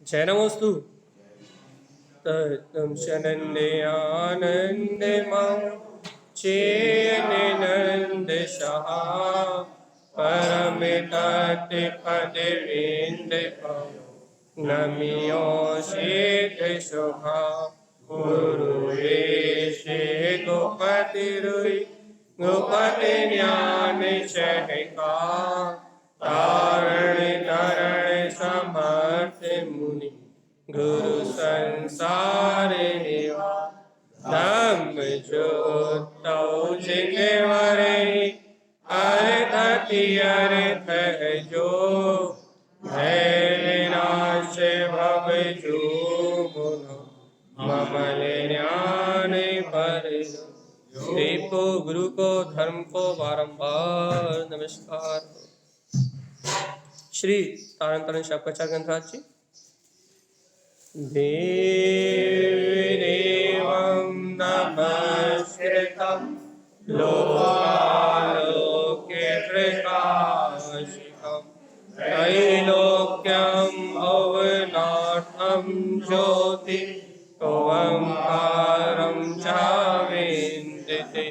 जय नमोस्तु। तम शनन्यानंद मम चेननंद सहा परमित पद विंद नमियो शीत शोभा गुरुवेशे गोपति रुई गोपति ज्ञान सहका तारण तरण समर्थ मुनि गुरु संसार निवा धम्म ज्योतौ जिनवरे अर्थ अर्थ जो नाश भव जो ममल ज्ञान पर दीपो गुरु को धर्म को बारंबार नमस्कार। श्री तारण शब्दाचार्य ग्रंथराज जी। देवं नमस्कृतं लोकालोके प्रकाशितं त्रैलोक्यं अवनाथं ज्योति ओंकारं चाविन्दते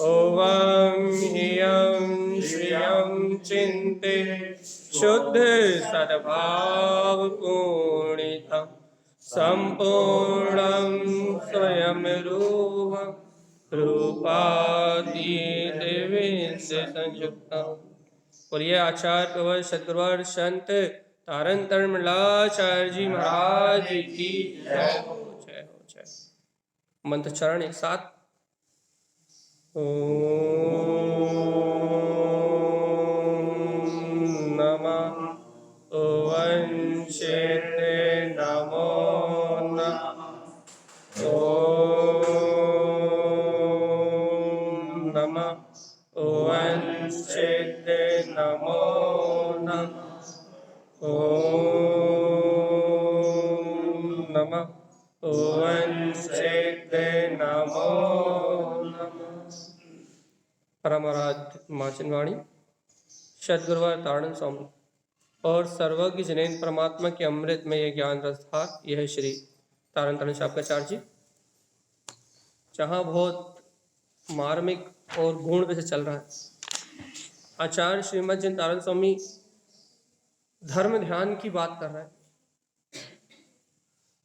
ओं ह्रियं श्रियं चिन्ते शुद्ध सद्भाव पूर्णितं संपूर्णं स्वयं रूपातीत विंद संयुक्तम्। बोलिए आचार्य प्रवर सद्गुरुवर संत तारण तरणमलाचार्य जी महाराज की जय हो जय हो जय। मंत्र चरण एक साथ। ओम नमः वंशित नमो नमः ओम नमः वंशित नमो नमः ओम नमः वंशित नमो नमः। परमाराध्य माचन वाणी सद्गुरुवर तारण स्वामी और सर्वज्ञ जनेन परमात्मा के अमृत में यह ज्ञान रस था। यह श्री तारण तरण शब्दाचार्य जी, जहाँ बहुत मार्मिक और गुण से चल रहा है। आचार्य श्रीमद जन तारण स्वामी धर्म ध्यान की बात कर रहे हैं,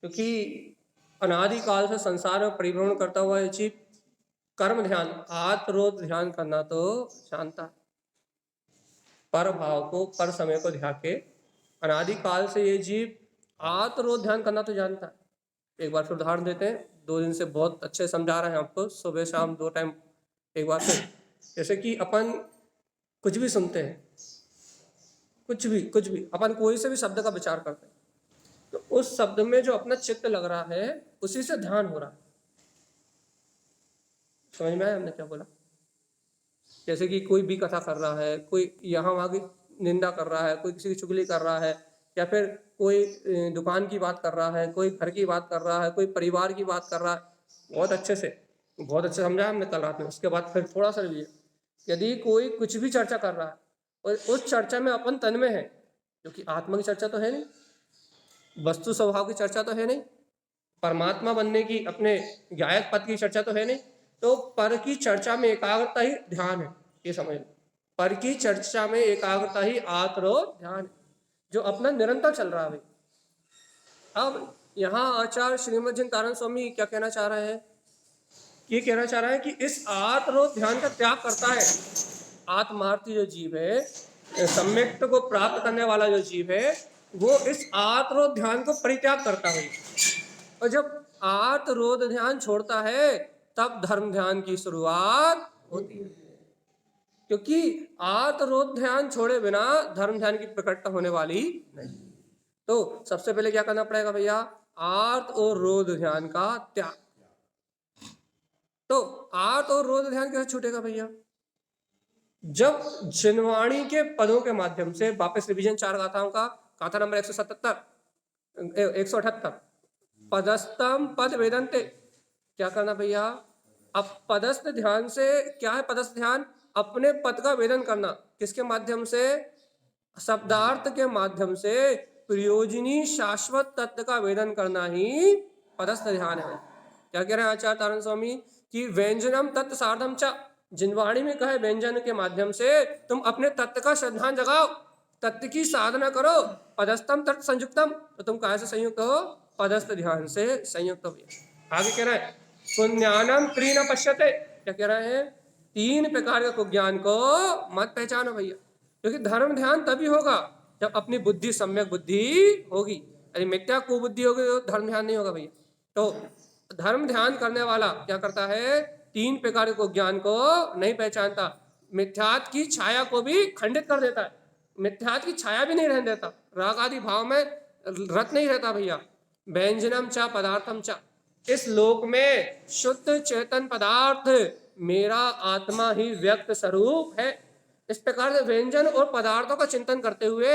क्योंकि अनादिकाल से संसार में परिभ्रमण करता हुआ ये जीव कर्म ध्यान आत्मरोध ध्यान करना तो जानता है। पर भाव को पर समय को ध्यान के अनादिकाल से ये जीव आत्मरोध ध्यान करना तो जानता है। एक बार फिर उदाहरण देते हैं, 2 दिन से बहुत अच्छे समझा रहे हैं आपको, सुबह शाम 2 टाइम एक बार फिर। जैसे कि अपन कुछ भी सुनते हैं, कुछ भी अपन कोई से भी शब्द का विचार करते हैं, तो उस शब्द में जो अपना चित्त लग रहा है उसी से ध्यान हो रहा है। समझ में आया हमने क्या बोला? जैसे कि कोई भी कथा कर रहा है, कोई यहाँ वहाँ की निंदा कर रहा है, कोई किसी की चुगली कर रहा है, या फिर कोई दुकान की बात कर रहा है, कोई घर की बात कर रहा है, कोई परिवार की बात कर रहा है, बहुत अच्छे समझा हमने कल रात में। उसके बाद फिर थोड़ा सा रिवीजन। यदि कोई कुछ भी चर्चा कर रहा है और उस चर्चा में अपन तन में है, क्योंकि आत्मा की चर्चा तो है नहीं, वस्तु स्वभाव की चर्चा तो है नहीं, परमात्मा बनने की अपने गायक पद की चर्चा तो है नहीं, तो पर की चर्चा में एकाग्रता ही ध्यान है। ये समझ लो, पर की चर्चा में एकाग्रता ही आत्मरोध ध्यान है, जो अपना निरंतर चल रहा है। अब यहाँ आचार्य श्रीमद जन तारण स्वामी क्या कहना चाह रहे हैं? ये कहना चाह रहा है कि इस आत्मरोध ध्यान का त्याग करता है आत्मार्थी जो जीव है, सम्यक्त को प्राप्त करने वाला जो जीव है, वो इस आत्मरोध ध्यान को परित्याग करता है। और जब आत्मरोध ध्यान छोड़ता है तब धर्म ध्यान की शुरुआत होती है, क्योंकि आत्मरोध ध्यान छोड़े बिना धर्म ध्यान की प्रकटता होने वाली नहीं। तो सबसे पहले क्या करना पड़ेगा भैया? आर्त और रोध ध्यान का त्याग। तो आर्त और रोध ध्यान कैसे छूटेगा भैया? जब जिनवाणी के पदों के माध्यम से, वापस रिवीजन 4 गाथाओं का, गाथा नंबर 178 पदस्थम पद वेदन्ते। क्या करना भैया? अब पदस्थ ध्यान से क्या है? पदस्थ ध्यान अपने पद का वेदन करना। किसके माध्यम से? शब्दार्थ के माध्यम से। प्रयोजनी शाश्वत तत्व का वेदन करना ही पदस्थ ध्यान है। क्या कह रहे हैं आचार्य तारण स्वामी कि व्यंजनम तत्व सार्धम च, जिनवाणी में कहे व्यंजन के माध्यम से तुम अपने तत्व का श्रद्धान जगाओ, तत्व की साधना करो। पदस्थम तत्व संयुक्तम, तो तुम कहा से संयुक्त हो? पदस्थ ध्यान से संयुक्त हो। आगे कह रहे हैं पुण्यानम त्रीन पश्यते, क्या कह रहे हैं? 3 प्रकार के ज्ञान को मत पहचानो भैया, क्योंकि धर्म ध्यान तभी होगा जब अपनी बुद्धि सम्यक बुद्धि होगी। यदि मिथ्या कुबुद्धि होगी तो धर्म ध्यान नहीं होगा भैया। तो धर्म ध्यान करने वाला क्या करता है? 3 प्रकार के ज्ञान को नहीं पहचानता, मिथ्यात की छाया को भी खंडित कर देता है, मिथ्यात की छाया भी नहीं रहने देता, राग आदि भाव में रत नहीं रहता भैया। व्यंजनम च पदार्थम च, इस लोक में शुद्ध चेतन पदार्थ मेरा आत्मा ही व्यक्त स्वरूप है। इस प्रकार से व्यंजन और पदार्थों का चिंतन करते हुए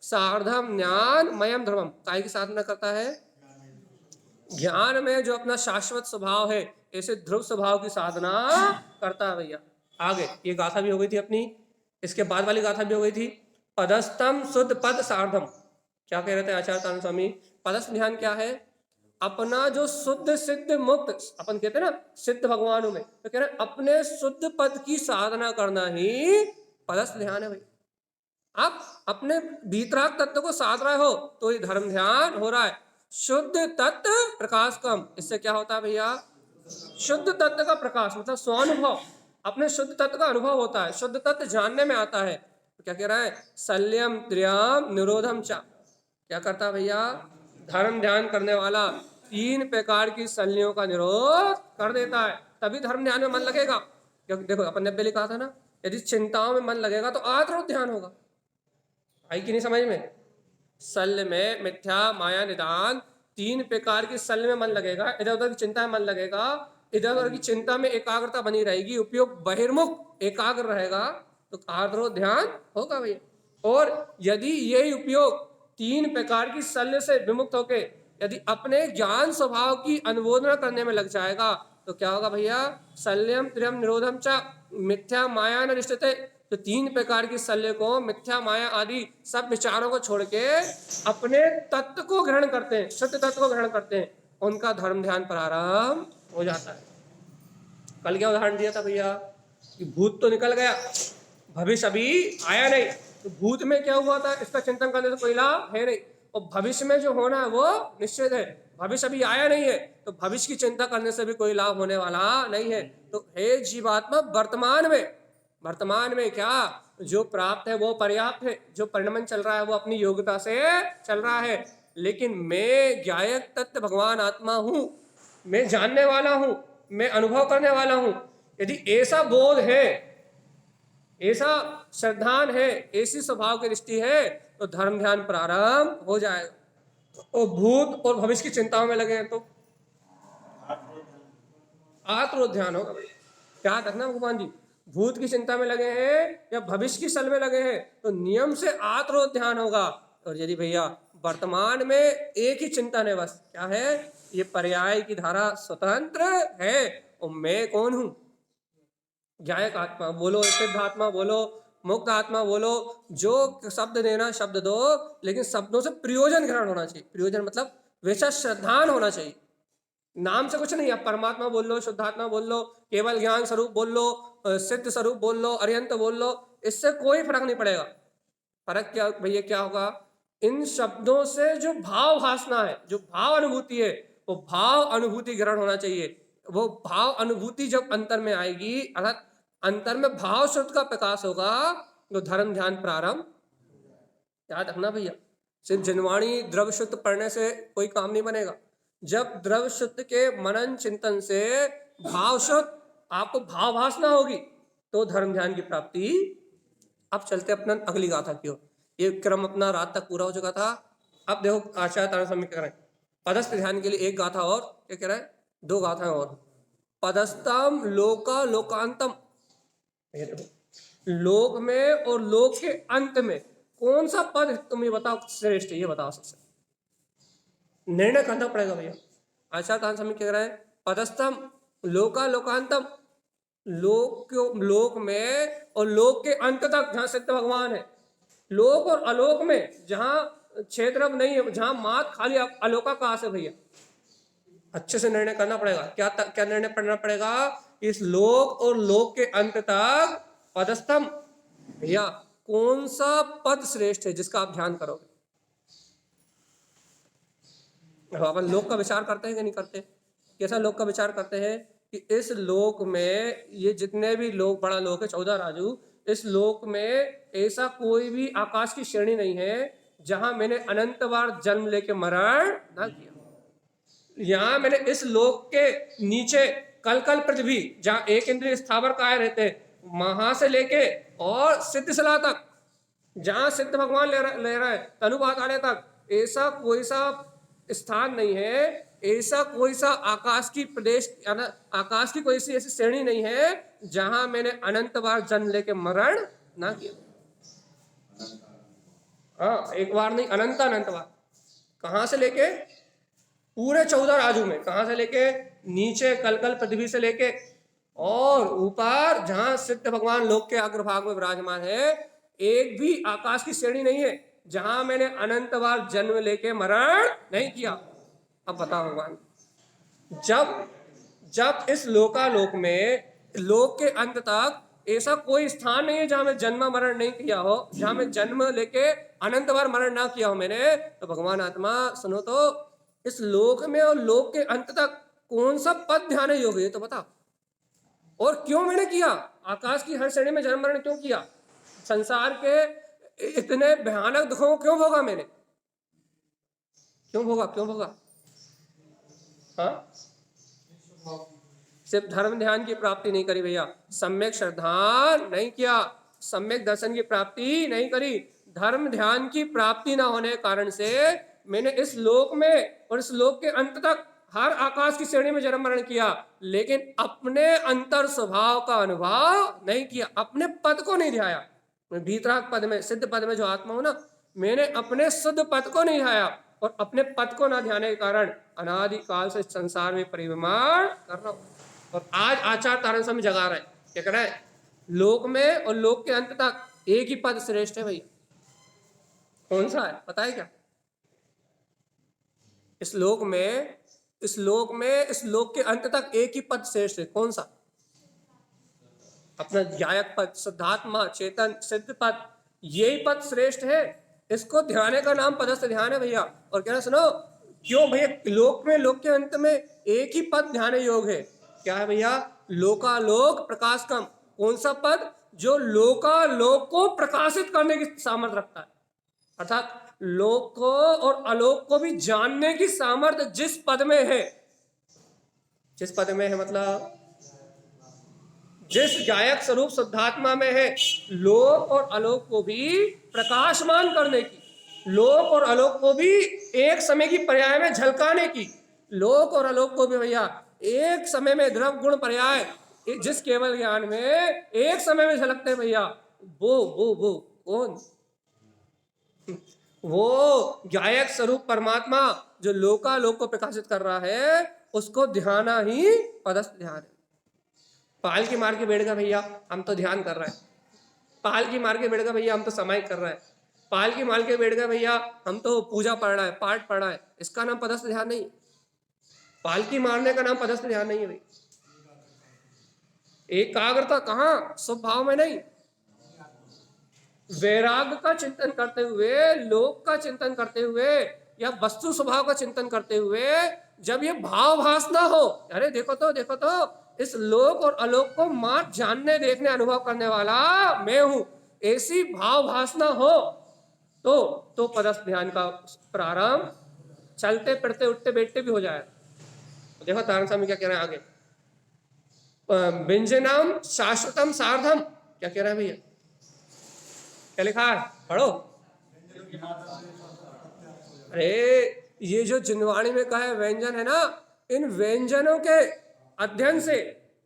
सार्धम ज्ञान मयम धर्मम, काय की साधना करता है? ज्ञान में जो अपना शाश्वत स्वभाव है, ऐसे ध्रुव स्वभाव की साधना करता है भैया। आगे ये गाथा भी हो गई थी अपनी, इसके बाद वाली गाथा भी हो गई थी पदस्थम शुद्ध पद सार्धम। क्या कह रहे थे आचार्य तारण स्वामी? पदस्थ ध्यान क्या है? अपना जो शुद्ध सिद्ध मुक्त, अपन कहते हैं ना सिद्ध भगवानों में, तो कह रहे अपने शुद्ध पद की साधना करना ही पदस्थ ध्यान है भाई। आप अपने भीतराग तत्व को साध रहे हो तो ये धर्म ध्यान हो रहा है। शुद्ध तत्व प्रकाश कम, इससे क्या होता है भैया? शुद्ध तत्व का प्रकाश मतलब स्वानुभव, अपने शुद्ध तत्व का अनुभव होता है, शुद्ध तत्व जानने में आता है। तो क्या कह रहा है? सल्यम त्र्यम निरोधम चा, क्या करता है भैया? धर्म ध्यान करने वाला 3 प्रकार की सल्लियों का निरोध कर देता है, तभी धर्म ध्यान में मन लगेगा। क्योंकि देखो अपन ने पहले कहा था ना, यदि चिंताओं में मन लगेगा तो आत्म ध्यान होगा। आई कि नहीं समझ में? शल्य में मिथ्या माया निदान 3 प्रकार की शल्य में मन लगेगा, इधर उधर की चिंता में मन लगेगा, इधर उधर की चिंता में एकाग्रता बनी रहेगी, उपयोग बहिर्मुख एकाग्र रहेगा, तो आर्द्रो ध्यान होगा भैया। और यदि यही उपयोग 3 प्रकार की शल्य से विमुक्त होके यदि अपने ज्ञान स्वभाव की अनुमोदना करने में लग जाएगा तो क्या होगा भैया? शल्यम त्र्यम निरोधम च मिथ्या माया न रिश्ते, तो 3 प्रकार की शल्य को, मिथ्या माया आदि सब विचारों को छोड़ के अपने तत्व को ग्रहण करते हैं, सत्य तत्व को ग्रहण करते हैं, उनका धर्म ध्यान प्रारंभ हो जाता है। कल क्या उदाहरण दिया था भैया कि भूत तो निकल गया, भविष्य अभी आया नहीं, तो भूत में क्या हुआ था इसका चिंतन करने से कोई लाभ है नहीं, और भविष्य में जो होना है वो निश्चित है। भविष्य अभी आया नहीं है तो भविष्य की चिंता करने से भी कोई लाभ होने वाला नहीं है। तो हे जीवात्मा, वर्तमान में क्या जो प्राप्त है वो पर्याप्त है, जो परिणमन चल रहा है वो अपनी योग्यता से चल रहा है, लेकिन मैं ज्ञायक तत्व भगवान आत्मा हूं, मैं जानने वाला हूं, मैं अनुभव करने वाला हूं। यदि ऐसा बोध है, ऐसा श्रद्धान है, ऐसी स्वभाव की दृष्टि है तो धर्म ध्यान प्रारंभ हो जाएगा। और भूत और भविष्य की चिंताओं में लगे हैं तो आत्म ध्यान होगा। क्या रखना भगवान जी, भूत की चिंता में लगे हैं या भविष्य की सल में लगे हैं तो नियम से आत्म ध्यान होगा। और यदि भैया वर्तमान में एक ही चिंतन है, बस क्या है? ये पर्याय की धारा स्वतंत्र है और मैं कौन हूं? ज्ञायक आत्मा बोलो, सिद्ध आत्मा बोलो, मुक्त आत्मा बोलो, जो शब्द देना शब्द दो, लेकिन शब्दों से प्रयोजन ग्रहण होना चाहिए। प्रयोजन मतलब वैसा श्रद्धान होना चाहिए, नाम से कुछ नहीं। आप परमात्मा बोल लो, शुद्धात्मा बोल लो, केवल ज्ञान स्वरूप बोल लो, सिद्ध स्वरूप बोल लो, अरियंत बोल लो, इससे कोई फर्क नहीं पड़ेगा। फर्क क्या भैया क्या होगा? इन शब्दों से जो भाव भासना है, जो भाव अनुभूति है, वो भाव अनुभूति ग्रहण होना चाहिए। वो भाव अनुभूति जब अंतर में आएगी, अर्थात अंतर में भाव शुद्ध का प्रकाश होगा, तो धर्म ध्यान प्रारंभ। याद रखना भैया, सिर्फ जनवाणी द्रव्य शुद्ध पढ़ने से कोई काम नहीं बनेगा। जब द्रव्य शुद्ध के मनन चिंतन से भाव शुद्ध आपको भाव भासना होगी तो धर्म ध्यान की प्राप्ति। अब चलते अपना अगली गाथा की ओर। ये क्रम अपना रात तक पूरा हो चुका था। अब देखो आचार्य तारण स्वामी क्या करें, पदस्थ ध्यान के लिए एक गाथा और, क्या कह रहा है? 2 गाथाएं और। पदस्थम लोका लोकांतम, लोक में और लोक के अंत में कौन सा पद तुम ये बताओ श्रेष्ठ, ये बताओ सबसे, निर्णय करना पड़ेगा भैया। आचार्य तारण स्वामी कह रहे हैं पदस्थम लोका लोकांतम, लोक में और लोक के अंत तक जहां सिद्ध भगवान है, लोक और अलोक में जहां क्षेत्र अब नहीं है, जहां मात खाली अलोकाकाश है भैया। अच्छे से निर्णय करना पड़ेगा। क्या निर्णय करना पड़ेगा? इस लोक और लोक के अंत तक पदस्थम भैया कौन सा पद श्रेष्ठ है जिसका आप ध्यान करोगे। अपन लोक का विचार करते हैं कि नहीं करते? कैसा लोक का विचार करते हैं कि इस लोक में ये जितने भी लोक, बड़ा लोक है 14 राजू, इस लोक में ऐसा कोई भी आकाश की श्रेणी नहीं है जहां मैंने अनंत बार जन्म लेके मरण ना किया। यहां मैंने इस लोक के नीचे कल कल पृथ्वी, जहां एक इंद्रिय स्थावर काय रहते हैं, वहां से लेके और सिद्ध सला तक, जहां सिद्ध भगवान ले रहा है तनुपात आने तक, ऐसा कोई सा स्थान नहीं है, ऐसा कोई सा आकाश की प्रदेश, आकाश की कोई सी ऐसी श्रेणी नहीं है जहां मैंने अनंत बार जन्म लेके मरण ना किया। हाँ, एक बार नहीं, अनंत अनंत बार। कहां से लेके? पूरे 14 राजू में। कहां से लेके? नीचे कलकल पृथ्वी से लेके और ऊपर जहां सिद्ध भगवान लोक के अग्रभाग में विराजमान है, एक भी आकाश की श्रेणी नहीं है जहां मैंने अनंत बार जन्म लेके मरण नहीं किया। अब बताओ भगवान, जब इस लोकालोक में लोक के अंत तक ऐसा कोई स्थान नहीं है जहां मैं जन्म मरण नहीं किया हो, जहां मैं जन्म लेके अनंत बार मरण ना किया हो मैंने, तो भगवान आत्मा सुनो तो, इस लोक में और लोक के अंत तक कौन सा पद ध्यान योग्य है तो बता। और क्यों मैंने किया? आकाश की हर श्रेणी में जन्म मरण क्यों किया? संसार के इतने भयानक दुखों को क्यों भोगा मैंने? क्यों भोगा? हाँ, सिर्फ धर्म ध्यान की प्राप्ति नहीं करी भैया, सम्यक श्रद्धा नहीं किया, सम्यक दर्शन की प्राप्ति नहीं करी, धर्म ध्यान की प्राप्ति ना होने के कारण से मैंने इस लोक में और इस लोक के अंत तक हर आकाश की श्रेणी में जन्म मरण किया, लेकिन अपने अंतर स्वभाव का अनुभव नहीं किया, अपने पद को नहीं ध्याया। भीतराग पद में, सिद्ध पद में जो आत्मा हो ना, मैंने अपने शुद्ध पद को नहीं ध्याया, और अपने पद को ना ध्याने के कारण अनादि काल से संसार में परिभ्रमण कर रहा हूं। और आज आचार तारण समय जगा रहे हैं, क्या कर रहा है? लोक में और लोक के अंत तक एक ही पद श्रेष्ठ है भैया। कौन सा है पता है क्या? इस लोक के अंत तक एक ही पद श्रेष्ठ है। कौन सा? अपना ज्ञायक पद, शुद्धात्मा, चेतन, सिद्ध पद, यही पद श्रेष्ठ है। इसको ध्यान का नाम पदस्थ ध्यान है भैया। और कहना सुनो, क्यों भैया? लोक के अंत में एक ही पद ध्यान योग है। क्या है भैया? लोकालोक प्रकाशकम। कौन सा पद? जो लोकालोक को प्रकाशित करने की सामर्थ्य रखता है, अर्थात लोक को और आलोक को भी जानने की सामर्थ्य जिस पद में है, मतलब जिस गायक स्वरूप शुद्धात्मा में है, लोक और आलोक को भी प्रकाशमान करने की, लोक और आलोक को भी एक समय की पर्याय में झलकाने की, लोक और आलोक को भी भैया एक समय में द्रव गुण पर्याय, जिस केवल ज्ञान में एक समय में झलकते भैया, वो कौन? वो गायक स्वरूप परमात्मा जो लोकालोक को प्रकाशित कर रहा है, उसको ध्याना ही पदस्थ ध्यान है। पाल की मार के बैठ गया भैया, हम तो ध्यान कर रहे हैं। पाल की मार के बैठ गया भैया, हम तो समाहित कर रहे हैं। पाल की मार के बैठ गया भैया, हम तो पूजा पढ़ रहा है, पाठ पढ़ रहा है। इसका नाम पदस्थ ध्यान नहीं। पाल की मारने का नाम पदस्थ ध्यान नहीं है भाई। एकाग्रता कहाँ? स्वभाव में नहीं, वैराग्य का चिंतन करते हुए, लोक का चिंतन करते हुए, या वस्तु स्वभाव का चिंतन करते हुए, जब ये भाव भास ना हो, अरे देखो तो इस लोक और अलोक को मात्र जानने, देखने, अनुभव करने वाला मैं हूं, ऐसी भाव भासना हो तो पदस्थ ध्यान का प्रारंभ चलते फिरते उठते बैठते भी हो जाए। देखो तारण स्वामी क्या कह रहे हैं आगे, व्यंजनम शाश्वतम सार्धम, क्या कह रहा है भैया? क्या लिखा है? पढ़ो। अरे ये जो जिनवाणी में कहा है व्यंजन है ना, इन व्यंजनों के अध्ययन से,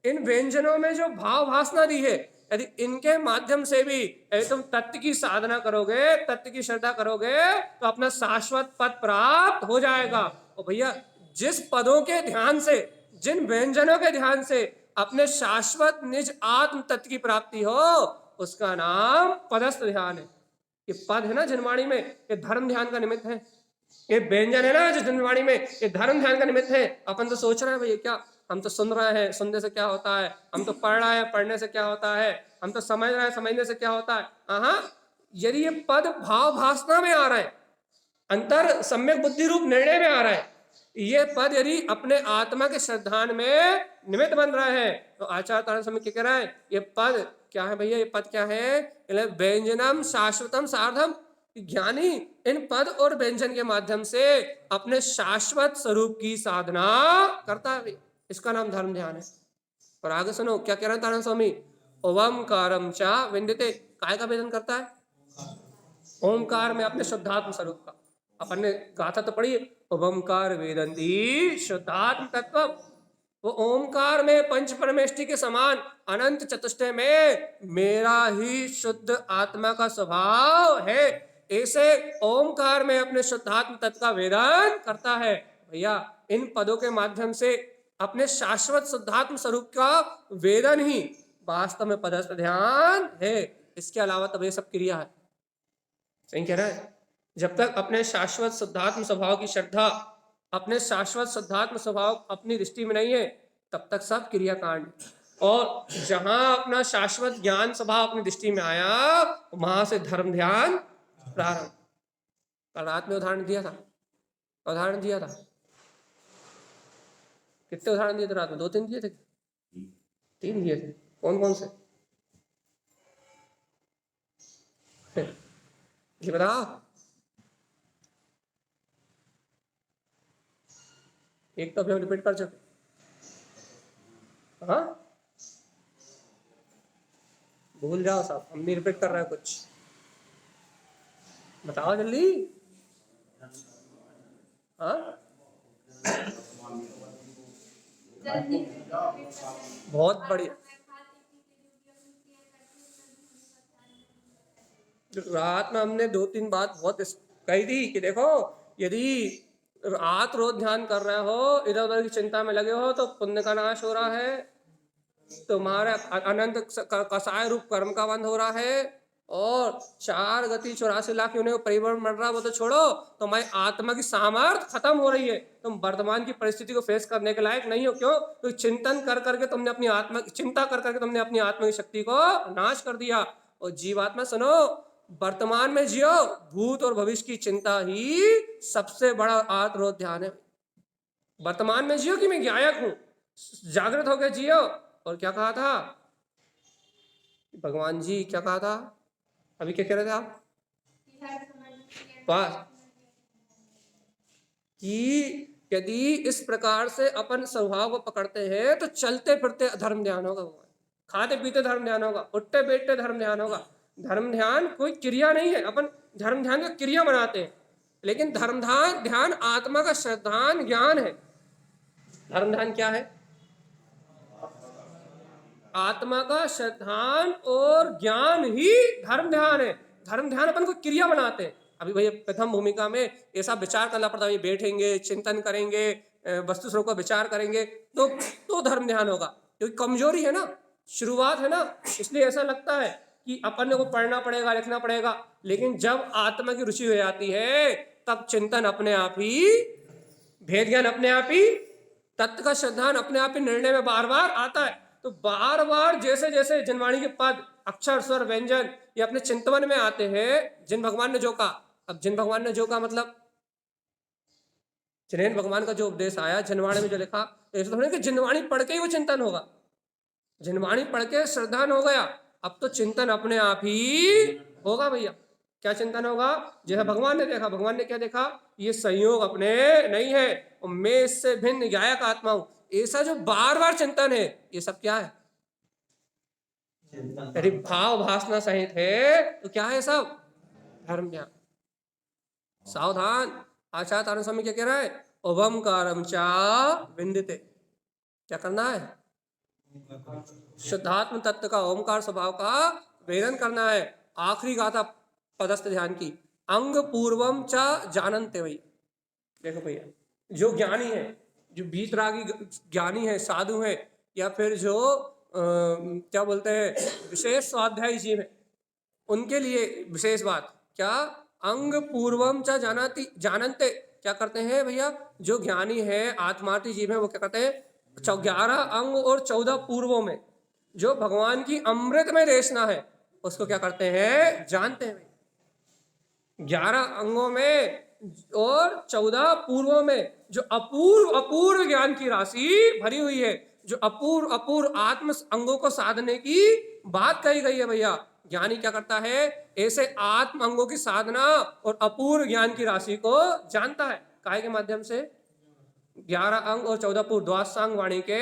इन व्यंजनों में जो भाव भासना दी है, यदि इनके माध्यम से भी यदि तुम तत्व की साधना करोगे, तत्व की श्रद्धा करोगे, तो अपना शाश्वत पद प्राप्त हो जाएगा। और भैया जिस पदों के ध्यान से, जिन व्यंजनों के ध्यान से अपने शाश्वत निज आत्म तत्व की प्राप्ति हो, उसका नाम पदस्थ ध्यान है। ये पद है ना जनवाणी में, ये धर्म ध्यान का निमित्त है। ये व्यंजन है ना जो जनवाणी में, ये धर्म ध्यान का निमित्त है। अपन तो सोच रहे हैं भैया क्या, हम तो सुन रहे हैं, सुनने से क्या होता है, हम तो पढ़ रहे हैं, पढ़ने से क्या होता है, हम तो समझ रहे हैं, समझने से क्या होता है। हाँ, यदि ये पद भाव भासना में आ रहा है, अंतर सम्यक बुद्धि रूप निर्णय में आ रहा है, ये पद यदि अपने आत्मा के श्रद्धान में निमित्त बन रहा है, तो आचार्य तारण समय क्या कह रहा है, ये पद क्या है भैया, ये पद क्या है, व्यंजनम शाश्वतम सार्धम। ज्ञानी इन पद और व्यंजन के माध्यम से अपने शाश्वत स्वरूप की साधना करता है, इसका नाम धर्म ध्यान है। और आगे सुनो क्या कह रहे हैं तारण स्वामी, ओमकारम चा विंदते, काय का वेदन करता है, ओमकार में अपने शुद्धात्म स्वरूप का। अपन ने गाथा तो पढ़ी, ओमकार वेदंती शुद्धात्म तत्व। वो ओमकार में पंच परमेष्टि के समान अनंत चतुष्टय में मेरा ही शुद्ध आत्मा का स्वभाव है, ऐसे ओमकार में अपने शुद्धात्म तत्व का वेदन करता है। भैया इन पदों के माध्यम से अपने शाश्वत शुद्धात्म स्वरूप का वेदन ही वास्तव में पदस्थ ध्यान है। इसके अलावा तब ये सब क्रिया है। सही कह रहा है। जब तक अपने शाश्वत शुद्धात्म स्वभाव की श्रद्धा, अपने शाश्वत शुद्धात्म स्वभाव अपनी दृष्टि में नहीं है, तब तक सब क्रियाकांड। और जहां अपना शाश्वत ज्ञान स्वभाव अपनी दृष्टि में आया, वहां से धर्म ध्यान प्रारंभ। कल रात में उदाहरण दिया था, कितने उदाहरण दिए थे रात में, 2-3 दिए थे, 3 दिए थे। कौन कौन से ये बता। एक तो अभी हम रिपीट कर चुके, हाँ भूल जाओ साहब, हम नहीं रिपीट कर रहे हैं कुछ, बताओ जल्दी। हाँ बहुत बढ़िया। रात में हमने 2-3 बात बहुत कही थी कि देखो, यदि रात रोज ध्यान कर रहे हो, इधर उधर की चिंता में लगे हो, तो पुण्य का नाश हो रहा है, तुम्हारा अनंत कसाय रूप कर्म का बंध हो रहा है, और 4 गति 84 लाख योनियों परिवर्तन बन रहा है, वो तो छोड़ो, तुम्हारी आत्मा की सामर्थ्य खत्म हो रही है, तुम वर्तमान की परिस्थिति को फेस करने के लायक नहीं हो। क्यों? तो चिंतन कर करके तुमने अपनी आत्मा, चिंता कर करके तुमने अपनी आत्मा की शक्ति को नाश कर दिया। और जीवात्मा सुनो, वर्तमान में जियो, भूत और भविष्य की चिंता ही सबसे बड़ा आत्मरोध ध्यान है। वर्तमान में जियो कि मैं गायक हूं, जागृत होकर जियो। और क्या कहा था भगवान जी, क्या कहा था अभी, क्या कह रहे थे आप, कि यदि इस प्रकार से अपन स्वभाव को पकड़ते हैं तो चलते फिरते धर्म ध्यान होगा, खाते पीते धर्म ध्यान होगा, उठते बैठते धर्म ध्यान होगा। धर्म ध्यान कोई क्रिया नहीं है, अपन धर्म ध्यान को क्रिया बनाते हैं, लेकिन धर्म ध्यान आत्मा का श्रद्धान ज्ञान है। धर्म ध्यान क्या है? आत्मा का श्रद्धान और ज्ञान ही धर्म ध्यान है। धर्म ध्यान अपन को क्रिया बनाते हैं। अभी भैया प्रथम भूमिका में ऐसा विचार करना पड़ता है, बैठेंगे, चिंतन करेंगे, वस्तु स्वरूप का विचार करेंगे, तो धर्म ध्यान होगा। क्योंकि कमजोरी है ना, शुरुआत है ना, इसलिए ऐसा लगता है कि अपन को पढ़ना पड़ेगा, लिखना पड़ेगा। लेकिन जब आत्मा की रुचि हो जाती है, तब चिंतन अपने आप ही, भेद ज्ञान अपने आप ही, तत्व का श्रद्धान अपने आप ही निर्णय में बार बार आता है। तो बार बार जैसे जैसे जनवाणी के पद, अक्षर, स्वर, व्यंजन ये अपने चिंतन में आते हैं, जिन भगवान ने जो कहा। अब जिन भगवान ने जो कहा मतलब जिन भगवान का जो उपदेश आया, जनवाणी में जो लिखा, तो ऐसा थोड़ी कि जिनवाणी पढ़ के ही वो चिंतन होगा। जिनवाणी पढ़ के श्रद्धान हो गया, अब तो चिंतन अपने आप ही होगा भैया। क्या चिंतन होगा? जैसा भगवान ने देखा। भगवान ने क्या देखा? ये संयोग अपने नहीं है, और मैं इससे भिन्न गायक आत्मा हूं। ऐसा जो बार बार चिंतन है, ये सब क्या है? यदि भाव भासना सहित है तो क्या है सब? धर्म ज्ञान। सावधान, आचार्य तारण स्वामी क्या कह रहा है? ओमकारम चा विंदते। क्या करना है? शुद्धात्म तत्व का, ओमकार स्वभाव का वेदन करना है। आखिरी गाथा पदस्थ ध्यान की, अंग पूर्वम चा जानन्ते। भैया देखो भैया, जो ज्ञानी है, जो बीतरागी ज्ञानी है, साधु है, या फिर जो क्या बोलते हैं विशेष स्वाध्यायी जीव है, उनके लिए विशेष बात, क्या अंग पूर्वम च जानती जानते, क्या करते हैं भैया, जो ज्ञानी है आत्मार्थी जीव है वो क्या करते हैं, 11 अंग और 14 पूर्वों में जो भगवान की अमृत में देशना है उसको क्या करते हैं, जानते हैं। 11 अंगों में और 14 पूर्वों में जो अपूर्व अपूर्व ज्ञान की राशि भरी हुई है, जो अपूर्व अपूर्व आत्म अंगों को साधने की बात कही गई है भैया। ज्ञानी क्या करता है, ऐसे आत्म अंगों की साधना और अपूर्व ज्ञान की राशि को जानता है। काय के माध्यम से, 11 अंग और 14 पूर्व द्वादशांग वाणी के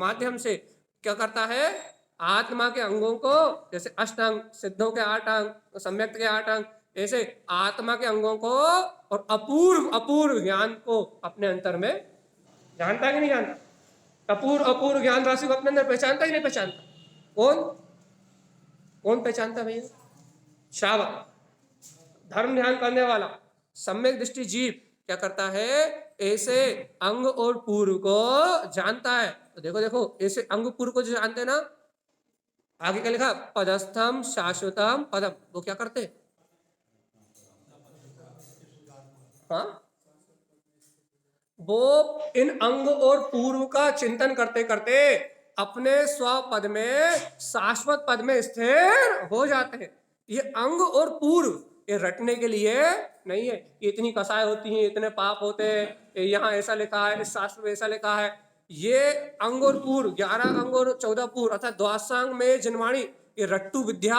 माध्यम से क्या करता है, आत्मा के अंगों को, जैसे अष्टांग, सिद्धों के 8 अंग, सम्यक्त के 8 अंग, ऐसे आत्मा के अंगों को और अपूर्व अपूर्व ज्ञान को अपने अंतर में जानता है कि नहीं जानता? अपूर्व अपूर्व ज्ञान राशि को अपने अंदर पहचानता ही नहीं पहचानता? कौन कौन पहचानता भैया? शाबाश, धर्म ध्यान करने वाला सम्यक दृष्टि जीव क्या करता है, ऐसे अंग और पूर्व को जानता है। तो देखो देखो, ऐसे अंग पूर्व को जो जानते हैं ना, आगे क्या लिखा, पदस्थम शाश्वतम पदम, वो क्या करते हैं, हाँ, वो इन अंग और पूर्व का चिंतन करते करते अपने स्वपद में, शाश्वत पद में स्थिर हो जाते हैं। ये अंग और पूर्व ये रटने के लिए नहीं है, ये इतनी कसाएं होती हैं, इतने पाप होते हैं, यहाँ ऐसा लिखा है, इस शास्त्र में ऐसा लिखा है। ये अंग और पूर्व, 11 अंग और 14 पूर्व अर्थात द्वादशांग में जिनवाणी, ये रट्टू विद्या।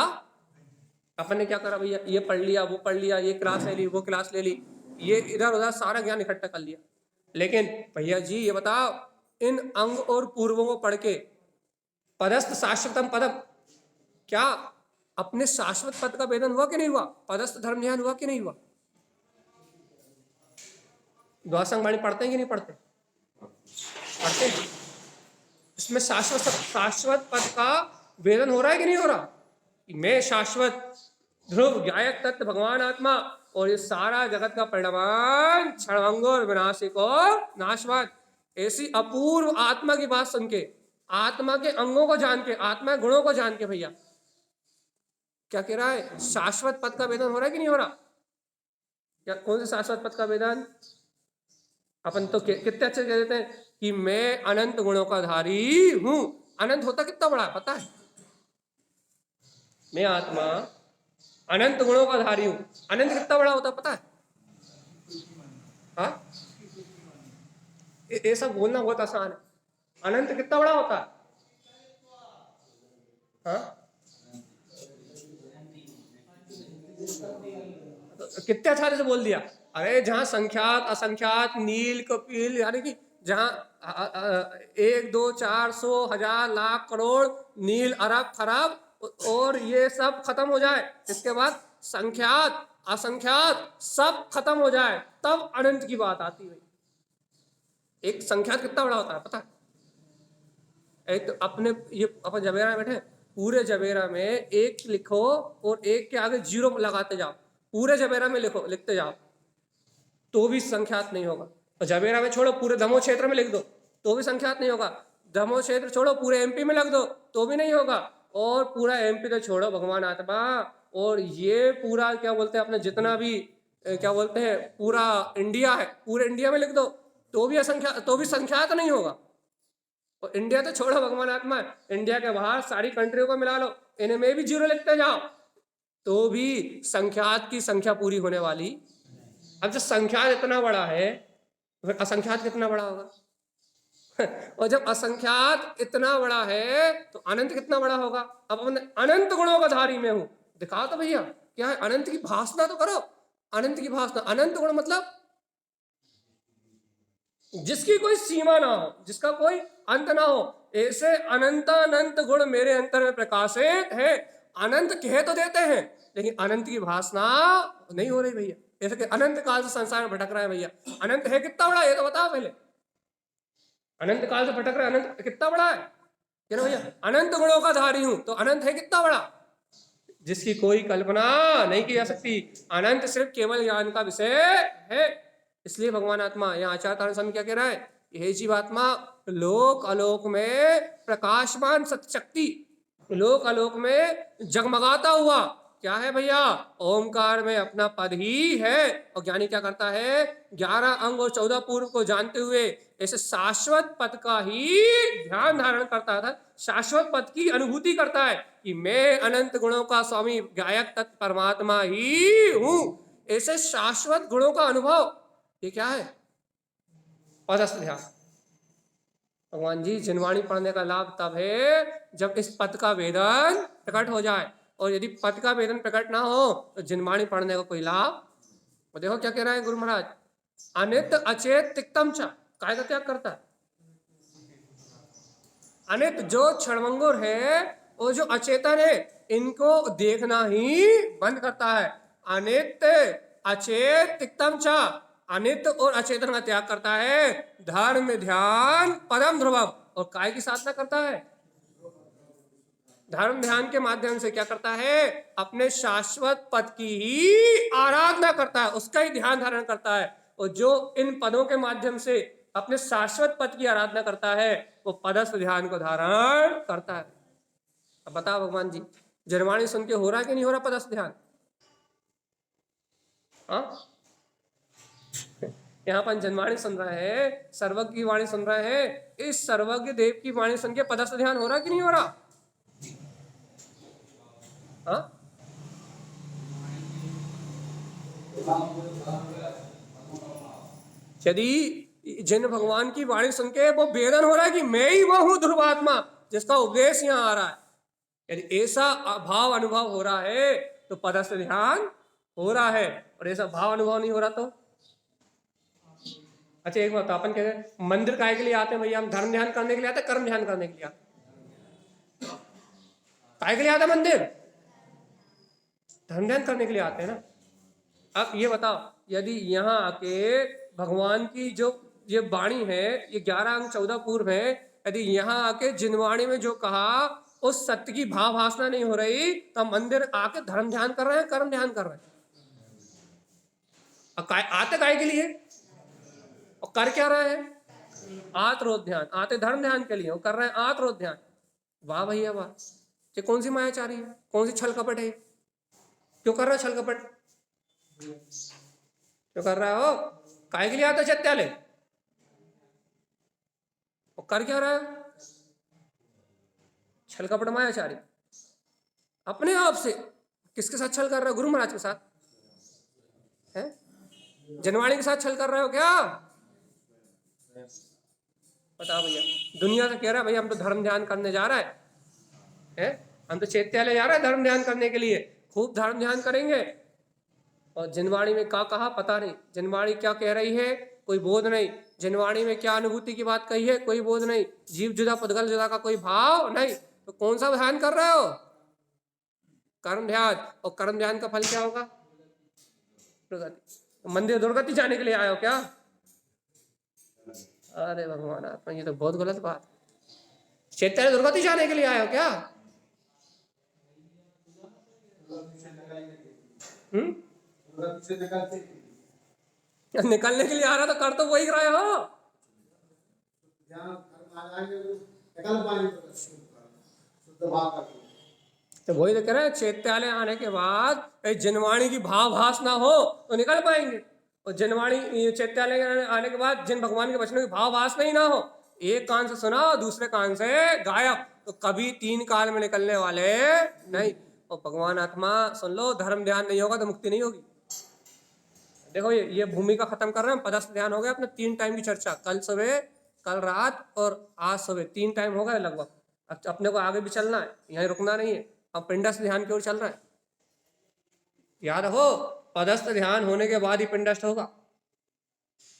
अपन ने क्या करा भैया, ये पढ़ लिया, वो पढ़ लिया, ये क्लास ले ली, वो क्लास ले ली, ये इधर उधर सारा ज्ञान इकट्ठा कर लिया। लेकिन भैया जी ये बताओ, इन अंग और पूर्वों को पढ़ के पदस्थ शाश्वतम पदम, क्या अपने शाश्वत पद का वेदन हुआ कि नहीं हुआ? पदस्थ धर्म ध्यान हुआ कि नहीं हुआ? द्वादशांग वाणी पढ़ते हैं कि नहीं पढ़ते? पढ़ते हैं। इसमें शाश्वत पद का वेदन हो रहा है कि नहीं हो रहा? मैं शाश्वत ध्रुव गायक तत्व भगवान आत्मा और ये सारा जगत का परिणाम क्षणभंग और विनाशिक और नाशवान, ऐसी अपूर्व आत्मा की बात सुन के, आत्मा के अंगों को जान के, आत्मा के गुणों को जान के भैया क्या कह रहा है, शाश्वत पद का वेदन हो रहा है कि नहीं हो रहा? क्या कौन से शाश्वत पद का वेदन? अपन तो कितने अच्छे कह देते हैं कि मैं अनंत गुणों का धारी हूं। अनंत होता कितना बड़ा है पता है? मैं आत्मा अनंत गुणों का धारी हूं। अनंत कितना बड़ा होता है पता है? हाँ, ऐसा बोलना बहुत आसान है। अनंत कितना बड़ा होता है? हाँ, तो कितने अच्छे से बोल दिया। अरे जहां संख्यात असंख्यात नील कपिल, यानी कि जहां 1 2 4 100 1000 लाख करोड़ नील अरब खरब और ये सब खत्म हो जाए, इसके बाद संख्यात असंख्यात सब खत्म हो जाए, तब अनंत की बात आती है। एक संख्यात कितना बड़ा होता है पता है? एक तो अपने ये अपन जबेरा में बैठे, पूरे जबेरा में एक लिखो और एक के आगे 0 लगाते जाओ, पूरे जबेरा में लिखो, लिखते जाओ, तो भी संख्यात नहीं होगा। और जबेरा में छोड़ो, पूरे दमोह क्षेत्र में लिख दो तो भी संख्यात नहीं होगा। दमोह क्षेत्र छोड़ो, पूरे एमपी में लिख दो तो भी नहीं होगा। और पूरा एमपी तो छोड़ो भगवान आत्मा, और ये पूरा क्या बोलते हैं अपने जितना भी क्या बोलते हैं पूरा इंडिया है, पूरे इंडिया में लिख दो तो भी असंख्यात, तो भी संख्यात नहीं होगा। और इंडिया तो छोड़ो भगवान आत्मा, इंडिया के बाहर सारी कंट्रियों को मिला लो, इनमें भी 0 लिखते जाओ तो भी संख्यात की संख्या पूरी होने वाली। अब जब संख्यात इतना बड़ा है तो फिर असंख्यात कितना बड़ा होगा? और जब असंख्यात इतना बड़ा है तो अनंत कितना बड़ा होगा? अब अपने अनंत गुणों का धारी में हूं, दिखाओ तो भैया क्या है, अनंत की भाषणा तो करो। अनंत की भाषणा, अनंत गुण मतलब जिसकी कोई सीमा ना हो, जिसका कोई अंत ना हो, ऐसे अनंत गुण मेरे अंतर में प्रकाशित है। अनंत कह तो देते हैं लेकिन अनंत की भाषणा नहीं हो रही भैया। जैसे कि अनंत काल से संसार में भटक रहा है भैया, अनंत है कितना बड़ा ये तो बताओ पहले। अनंत काल से भटक रहा है, अनंत कितना बड़ा है? क्या भैया, अनंत गुणों का धारी हूं तो अनंत है कितना बड़ा, जिसकी कोई कल्पना नहीं की जा सकती। अनंत सिर्फ केवल ज्ञान का विषय है। इसलिए भगवान आत्मा यहाँ आचार्य तारण स्वामी क्या कह रहा है, हे जीव आत्मा, लोक आलोक में प्रकाशमान सत्य शक्ति, लोक आलोक में जगमगाता हुआ क्या है भैया? ओमकार में अपना पद ही है। और ज्ञानी क्या करता है? 11 अंग और 14 पूर्व को जानते हुए ऐसे शाश्वत पद का ही ध्यान धारण करता था, शाश्वत पद की अनुभूति करता है कि मैं अनंत गुणों का स्वामी गायक तत्व परमात्मा ही हूं। ऐसे शाश्वत गुणों का अनुभव, ये क्या है? पदस्थ ध्यान। भगवान जी, जिनवाणी पढ़ने का लाभ तब है जब इस पद का वेदन प्रकट हो जाए, और यदि पद का वेदन प्रकट ना हो तो जिनवाणी पढ़ने का कोई लाभ। और देखो क्या कह रहा है गुरु महाराज, अनित अचेत तिक्तम च, काय का त्याग करता है? अनित जो क्षणभंगुर है, वो जो अचेतन है, इनको देखना ही बंद करता है। अनित अचेत तिक्तम च, अनित और अचेतन का त्याग करता है। धर्म ध्यान परम ध्रुवम, और काय की साधना करता है? धर्म ध्यान के माध्यम से क्या करता है? अपने शाश्वत पद की ही आराधना करता है, उसका ही ध्यान धारण करता है। और जो इन पदों के माध्यम से अपने शाश्वत पद की आराधना करता है, वो पदस्थ ध्यान को धारण करता है। अब बताओ भगवान जी, जनवाणी सुन के हो रहा है कि नहीं हो रहा पदस्थ ध्यान? हाँ, यहाँ पर जनवाणी सुन रहे हैं, सर्वज्ञ की वाणी सुन रहे हैं, इस सर्वज्ञ देव की वाणी सुन के पदस्थ ध्यान हो रहा है कि नहीं हो रहा? हाँ, यदि जिन भगवान की वाणी सुन के वो वेदन हो रहा है कि मैं ही वो हूं ध्रुवात्मा जिसका उपदेश यहाँ आ रहा है, यदि ऐसा भाव अनुभव हो रहा है तो पदस्थ ध्यान हो रहा है। और ऐसा भाव अनुभव नहीं हो रहा तो? अच्छा एक बात, अपन कहते हैं मंदिर काय के लिए आते हैं भैया? हम धर्म ध्यान करने के लिए आते हैं, कर्म ध्यान करने के लिए आते? काय के लिए आते हैं मंदिर? धर्म ध्यान करने के लिए आते हैं ना। अब ये बताओ, यदि यहाँ आके भगवान की जो ये वाणी है, ये 11 अंग 14 पूर्व है, यदि यहाँ आके जिनवाणी में जो कहा उस सत्य की भाव भासना नहीं हो रही, तो मंदिर आके धर्म ध्यान कर रहे हैं, कर्म ध्यान कर रहे हैं? आते काय के लिए और कर क्या रहे हैं? आत्रोध ध्यान। आते धर्म ध्यान के लिए और कर रहे हैं आत्रोध ध्यान। वाह भैया वाह, ये कौन सी मायाचारी है, कौन सी छल कपट है? क्यों कर रहा है छल कपट? क्यों कर रहा हो? काय के लिए आता चैत्यालय और कर क्या रहा है? छल कपट मायाचारी। अपने आप से किसके साथ छल कर रहे हो? गुरु महाराज के साथ है? जनवाणी के साथ छल कर रहे हो क्या? बताओ भैया। दुनिया से कह रहा है भैया हम तो धर्म ध्यान करने जा रहा है? हम तो चैत्यालय जा रहे हैं धर्म ध्यान करने के लिए, खूब धर्म ध्यान करेंगे। और जिनवाणी में क्या कहा पता नहीं, जिनवाणी क्या कह रही है कोई बोध नहीं, जिनवाणी में क्या अनुभूति की बात कही है कोई बोध नहीं, जीव जुदा पुद्गल जुदा का कोई भाव नहीं, तो कौन सा ध्यान कर रहे हो? कर्म ध्यान। और कर्म ध्यान का फल क्या होगा? दुर्गति। मंदिर दुर्गति जाने के लिए आए हो क्या? अरे भगवान आत्मा, ये तो बहुत गलत बात। चैत्यालय दुर्गति जाने के लिए आए हो क्या? निकलने के लिए आ रहा तो कर तो वही रहे हो। तो वही तो कह रहे हैं, चैत्यालय आने के बाद जिनवाणी की भाव भास ना हो तो निकल पाएंगे, और जिनवाणी चैत्यालय आने के बाद जिन भगवान के वचनों की भाव भास नहीं ना हो, एक कान से सुना दूसरे कान से गायब, तो कभी 3 काल में निकलने वाले नहीं। और भगवान आत्मा सुन लो, धर्म ध्यान नहीं होगा तो मुक्ति नहीं होगी। देखो ये भूमिका खत्म कर रहे हैं, पदस्थ ध्यान हो गया अपने 3 टाइम की चर्चा, कल सुबह कल रात और आज सुबह 3 टाइम हो गए लगभग। अब अपने को आगे भी चलना है, यहीं रुकना नहीं है, अब पिंडस्थ ध्यान की ओर चल रहा है। याद हो, पदस्थ ध्यान होने के बाद ही पिंडस्थ होगा।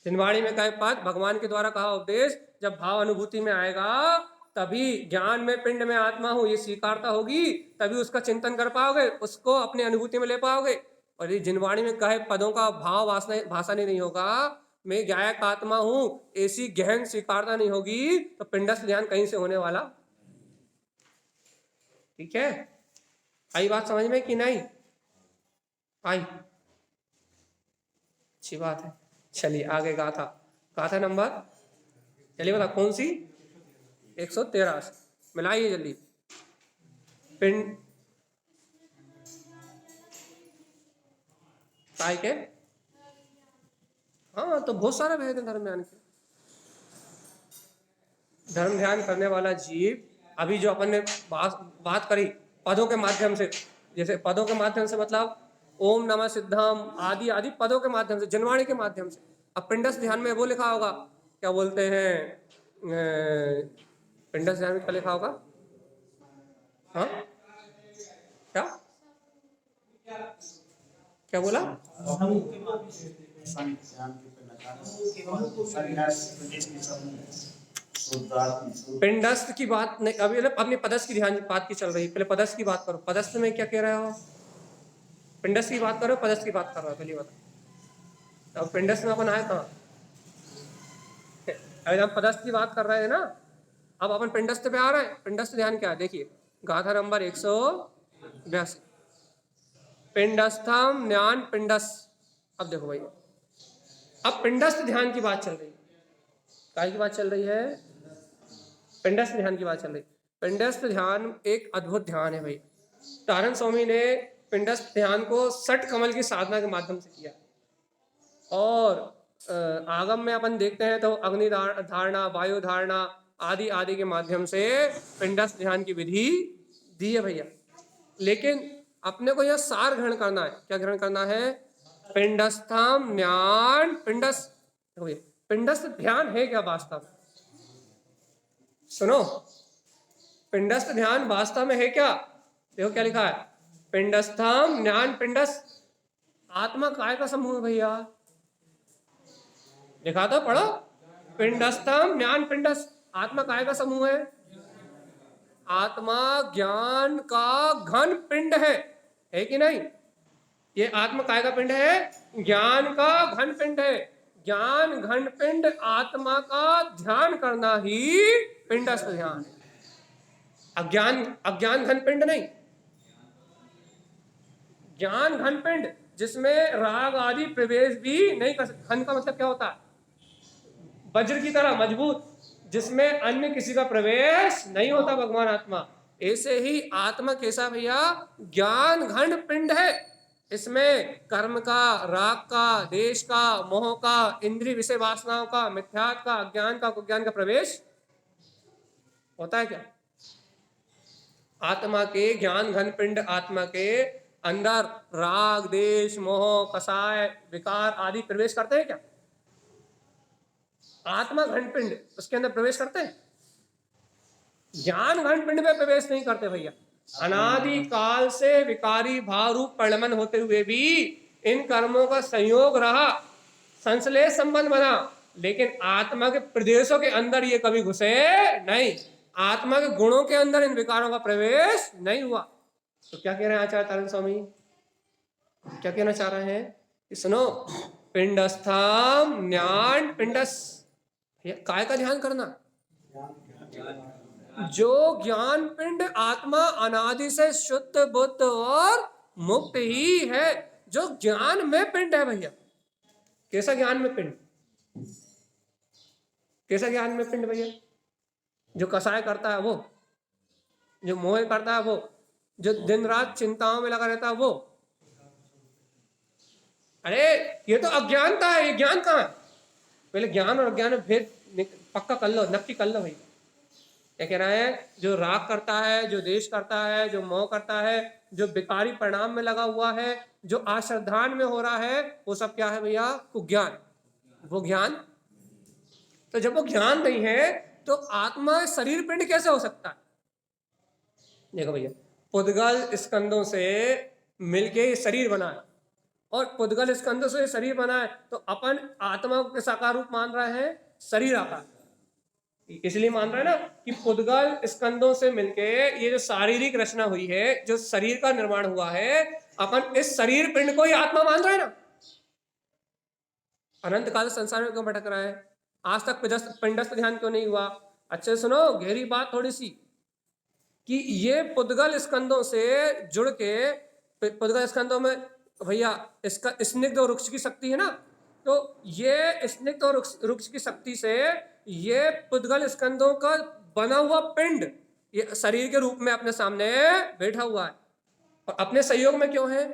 जिनवाणी में कहे पद भगवान के द्वारा कहा उपदेश जब भाव अनुभूति में आएगा, तभी ज्ञान में पिंड में आत्मा हूं ये स्वीकारता होगी, तभी उसका चिंतन कर पाओगे, उसको अपने अनुभूति में ले पाओगे। और ये जिनवाणी में कहे पदों का भाव भाषा नहीं होगा, मैं गायक आत्मा हूं ऐसी गहन स्वीकारता नहीं होगी, तो पिंडस्थ ध्यान कहीं से होने वाला। ठीक है, आई बात समझ में कि नहीं आई? अच्छी बात है। चलिए आगे गाथा, गाथा नंबर चलिए बता कौन सी? 113 मिलाइए जल्दी। पिंड काय के? हाँ, तो बहुत सारे भेद हैं धर्म ध्यान के। धर्म ध्यान करने वाला जीव, अभी जो अपन ने बात करी पदों के माध्यम से, जैसे पदों के माध्यम से मतलब ओम नमः सिद्धम आदि आदि पदों के माध्यम से, जनवाणी के माध्यम से। अब पिंडस्थ ध्यान में वो लिखा होगा, क्या बोलते हैं, पिंडस्थ ध्यान में क्या लिखा होगा? हाँ, क्या क्या बोला? पिंडस्थ की बात नहीं, अभी अपनी पदस्थ की ध्यान बात की चल रही है। पहले पदस्थ की बात करो। पदस्थ में क्या कह रहे हो? पिंडस्थ की बात करो, पदस्थ की बात कर रहे हो? पहली बात, अब पिंडस्थ में अपन आए कहाँ? अभी हम पदस्थ की बात कर रहे हैं ना, अब अपन पिंडस्थ पे आ रहे हैं। पिंडस्थ ध्यान क्या है? देखिए गाथा नंबर 182, पिंडस्थम ज्ञान पिंडस्थ। अब देखो भैया, अब पिंडस्थ ध्यान की बात चल रही है। काय की बात चल रही है? पिंडस्थ ध्यान की बात चल रही है। पिंडस्थ ध्यान एक अद्भुत ध्यान है भाई। तारण स्वामी ने पिंडस्थ ध्यान को सठ कमल की साधना के माध्यम से किया। और आगम में अपन देखते हैं तो अग्नि धारणा, वायु धारणा आदि आदि के माध्यम से पिंडस्थ ध्यान की विधि दी है भैया। लेकिन अपने को यह सार ग्रहण करना है। क्या ग्रहण करना है? पिंडस्थम ज्ञान पिंडस्थ। पिंडस्थ ध्यान है क्या वास्तव में? सुनो, पिंडस्थ ध्यान वास्तव में है क्या? देखो क्या लिखा है, पिंडस्थम ज्ञान पिंडस्थ। आत्मा काय का समूह है भैया? लिखा था, पढ़ो। पिंडस्थम ज्ञान पिंडस्थ, आत्मा काय का समूह है? आत्मा ज्ञान का घन पिंड है कि नहीं? ये आत्मा काय का पिंड है? ज्ञान का घन पिंड है। ज्ञान घन पिंड आत्मा का ध्यान करना ही पिंडस्थ ध्यान है। अज्ञान घन पिंड नहीं, ज्ञान घन पिंड जिसमें राग आदि प्रवेश भी नहीं कर सकते। घन का मतलब क्या होता है? वज्र की तरह मजबूत, जिसमें अन्य किसी का प्रवेश नहीं होता भगवान आत्मा। ऐसे ही आत्मा कैसा भैया? ज्ञान घन पिंड है। इसमें कर्म का, राग का, देश का, मोह का, इंद्रिय विषय वासनाओं का, मिथ्यात्व का, अज्ञान का, कुज्ञान का प्रवेश होता है क्या? आत्मा के ज्ञान घन पिंड, आत्मा के अंदर राग, देश, मोह, कसाय, विकार आदि प्रवेश करते हैं क्या? आत्मा घन पिंड उसके अंदर प्रवेश करते हैं? ज्ञान घन पिंड में प्रवेश नहीं करते भैया। अनादि काल से विकारी भाव रूप परिणमन होते हुए भी इन कर्मों का संयोग रहा, संश्लेष संबंध बना, लेकिन आत्मा के प्रदेशों के अंदर ये कभी घुसे नहीं। आत्मा के गुणों के अंदर इन विकारों का प्रवेश नहीं हुआ। तो क्या कह रहे हैं आचार्य तारण स्वामी? क्या कहना चाह रहे हैं कि सुनो, पिंडस्थम ज्ञान पिंडस, काय का ध्यान करना? जो ज्ञान पिंड आत्मा अनादि से शुद्ध बुद्ध और मुक्त ही है, जो ज्ञान में पिंड है भैया। कैसा ज्ञान में पिंड? कैसा ज्ञान में पिंड भैया? जो कसाय करता है वो, जो मोह करता है वो, जो दिन रात चिंताओं में लगा रहता है वो। अरे ये तो अज्ञानता है, ये ज्ञान कहाँ है? पहले ज्ञान और अज्ञान में भेद पक्का कर लो, नक्की कर लो भाई। क्या कह रहा है? जो राग करता है, जो देश करता है, जो मोह करता है, जो विकारी परिणाम में लगा हुआ है, जो अश्रद्धान में हो रहा है, वो सब क्या है भैया? कुज्ञान। वो ज्ञान, तो जब वो ज्ञान नहीं है तो आत्मा शरीर पिंड कैसे हो सकता है? देखो भैया, पुद्गल स्कंदों से मिलके शरीर बना है, और पुद्गल स्कंदों से शरीर बना है, तो अपन आत्मा को साकार रूप मान रहे हैं, शरीर आकार। इसलिए मान रहे हैं ना कि पुद्गल स्कंदों से मिलके ये जो शारीरिक रचना हुई है, जो शरीर का निर्माण हुआ है, अपन इस शरीर पिंड को ही आत्मा मान रहे हैं ना। अनंत काल संसार में क्यों भटक रहा है? आज तक पिंडस्थ ध्यान क्यों नहीं हुआ? अच्छे सुनो, गहरी बात थोड़ी सी, कि ये पुद्गल स्कंदों से जुड़ के, पुद्गल स्कंदों में भैया इसका स्निग्ध और रुक्ष की शक्ति है ना, तो ये स्निग्ध और रुक्ष की शक्ति से ये पुद्गल स्कंदों का बना हुआ पिंड ये शरीर के रूप में अपने सामने बैठा हुआ है। और अपने सहयोग में क्यों है?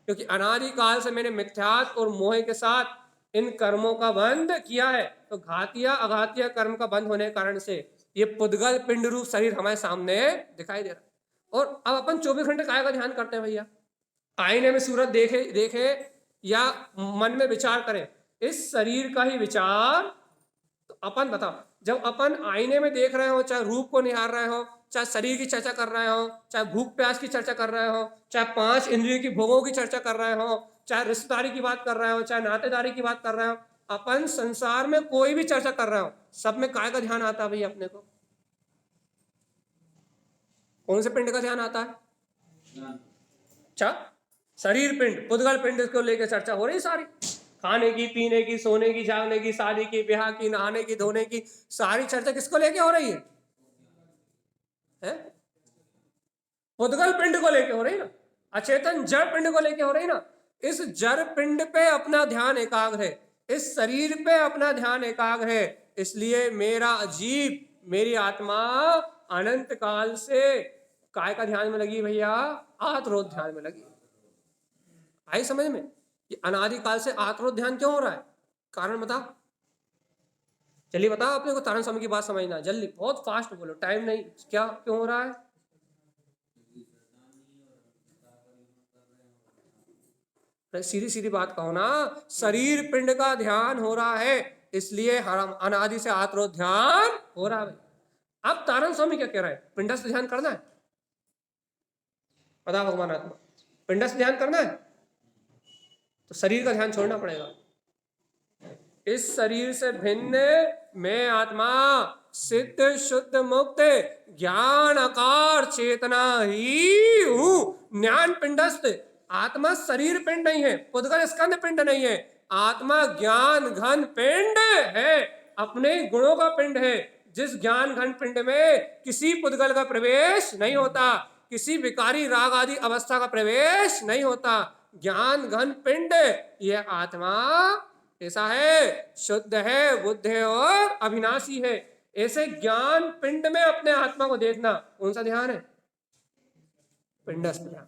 क्योंकि अनादिकाल से मैंने मिथ्यात्व और मोह के साथ इन कर्मों का बंध किया है। तो घातिया अघातिया कर्म का बंध होने के कारण से ये पुद्गल पिंड रूप शरीर हमारे सामने दिखाई दे रहा है। और अब अपन 24 घंटे काय का ध्यान करते हैं भैया? आईने में सूरत देखे देखे या मन में विचार करें, इस शरीर का ही विचार। तो अपन बताओ, जब अपन आईने में देख रहे हो, चाहे रूप को निहार रहे हो, चाहे शरीर की चर्चा कर रहे हो, चाहे भूख प्यास की चर्चा कर रहे हो, चाहे 5 इंद्रियों की भोगों की चर्चा कर रहे हो, चाहे रिश्तेदारी की बात कर रहे हो, चाहे नातेदारी की बात कर रहे हो, अपन संसार में कोई भी चर्चा कर रहे हो, सब में काय का ध्यान आता है भैया अपने को? कौन से पिंड का ध्यान आता है? अच्छा, शरीर पिंड, पुद्गल पिंड को लेकर चर्चा हो रही सारी। खाने की, पीने की, सोने की, जागने की, शादी की, ब्याह की, नहाने की, धोने की, सारी चर्चा किसको लेके हो रही है? पुद्गल पिंड को लेके हो रही ना, अचेतन जड़ पिंड को लेके हो रही ना। इस जड़ पिंड पे अपना ध्यान एकाग्र है, इस शरीर पे अपना ध्यान एकाग्र है। इसलिए मेरा अजीब, मेरी आत्मा अनंत काल से काय का ध्यान में लगी भैया? आत्रोध ध्यान में लगी। आई समझ में कि अनादिकाल से आत्रोध ध्यान क्यों हो रहा है? कारण बता, चलिए बताओ अपने को। तारण स्वामी की बात समझना जल्दी, बहुत फास्ट बोलो, टाइम नहीं। क्या क्यों हो रहा है? सीधी सीधी बात कहो ना, शरीर पिंड का ध्यान हो रहा है, इसलिए हम अनादि से आत्रोध ध्यान हो रहा है। अब तारण स्वामी क्या कह रहा है? पिंडस्थ ध्यान करना है। पता भगवान आत्मा, पिंडस्थ ध्यान करना है तो शरीर का ध्यान छोड़ना पड़ेगा। इस शरीर से भिन्न मैं आत्मा सिद्ध शुद्ध मुक्त ज्ञान आकार चेतना ही हूं। ज्ञान पिंडस्थ, आत्मा शरीर पिंड नहीं है, पुद्गल स्कंद पिंड नहीं है। आत्मा ज्ञान घन पिंड है, अपने गुणों का पिंड है। जिस ज्ञान घन पिंड में किसी पुद्गल का प्रवेश नहीं होता, किसी विकारी राग आदि अवस्था का प्रवेश नहीं होता। ज्ञान घन पिंड यह आत्मा ऐसा है, शुद्ध है, बुद्ध है और अविनाशी है। ऐसे ज्ञान पिंड में अपने आत्मा को देखना कौन सा ध्यान है? पिंडस्थ ध्यान।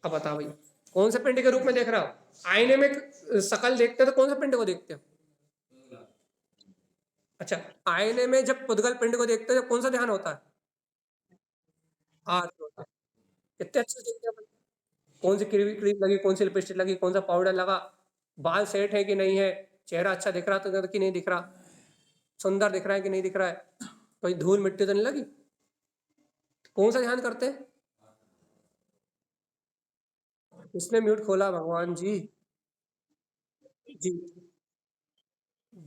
अब बताओ भैया, कौन से पिंड के रूप में देख रहा हो? आईने में शकल देखते हो तो कौन सा पिंड को देखते हो? अच्छा, आईने में जब पुद्गल पिंड को देखते हो तो कौन सा ध्यान होता है? हाथ होता है। कितने अच्छे से देखते हैं। कौन सी क्रीम क्रीम लगी, कौन सी लिपस्टिक लगी, कौन सा पाउडर लगा, बाल सेट है कि नहीं है, चेहरा अच्छा दिख रहा तो कि नहीं दिख रहा, सुंदर दिख रहा है कि नहीं दिख रहा है, कोई धूल मिट्टी तो नहीं लगी। कौन सा ध्यान करते हैं? इसने म्यूट खोला भगवान जी? जी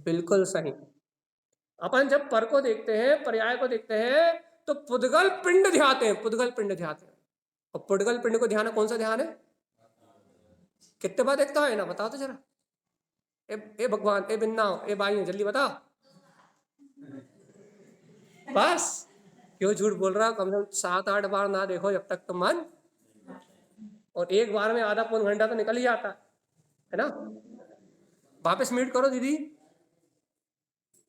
बिल्कुल सही। अपन जब पर को देखते हैं, पर्याय को देखते हैं, तो पुद्गल पिंड ध्याते हैं, पुद्गल पिंड ध्याते हैं। और पुद्गल पिंड को ध्यान कौन सा ध्यान है? कितने बार देखता है ना, बताओ तो जरा। ए भगवान, ए बिन्ना, ए भाई, जल्दी बता। बस क्यों झूठ बोल रहा? कम से कम 7-8 बार ना देखो जब तक तो मन, और एक बार में आधा पौन घंटा तो निकल ही जाता है ना। वापस म्यूट करो दीदी,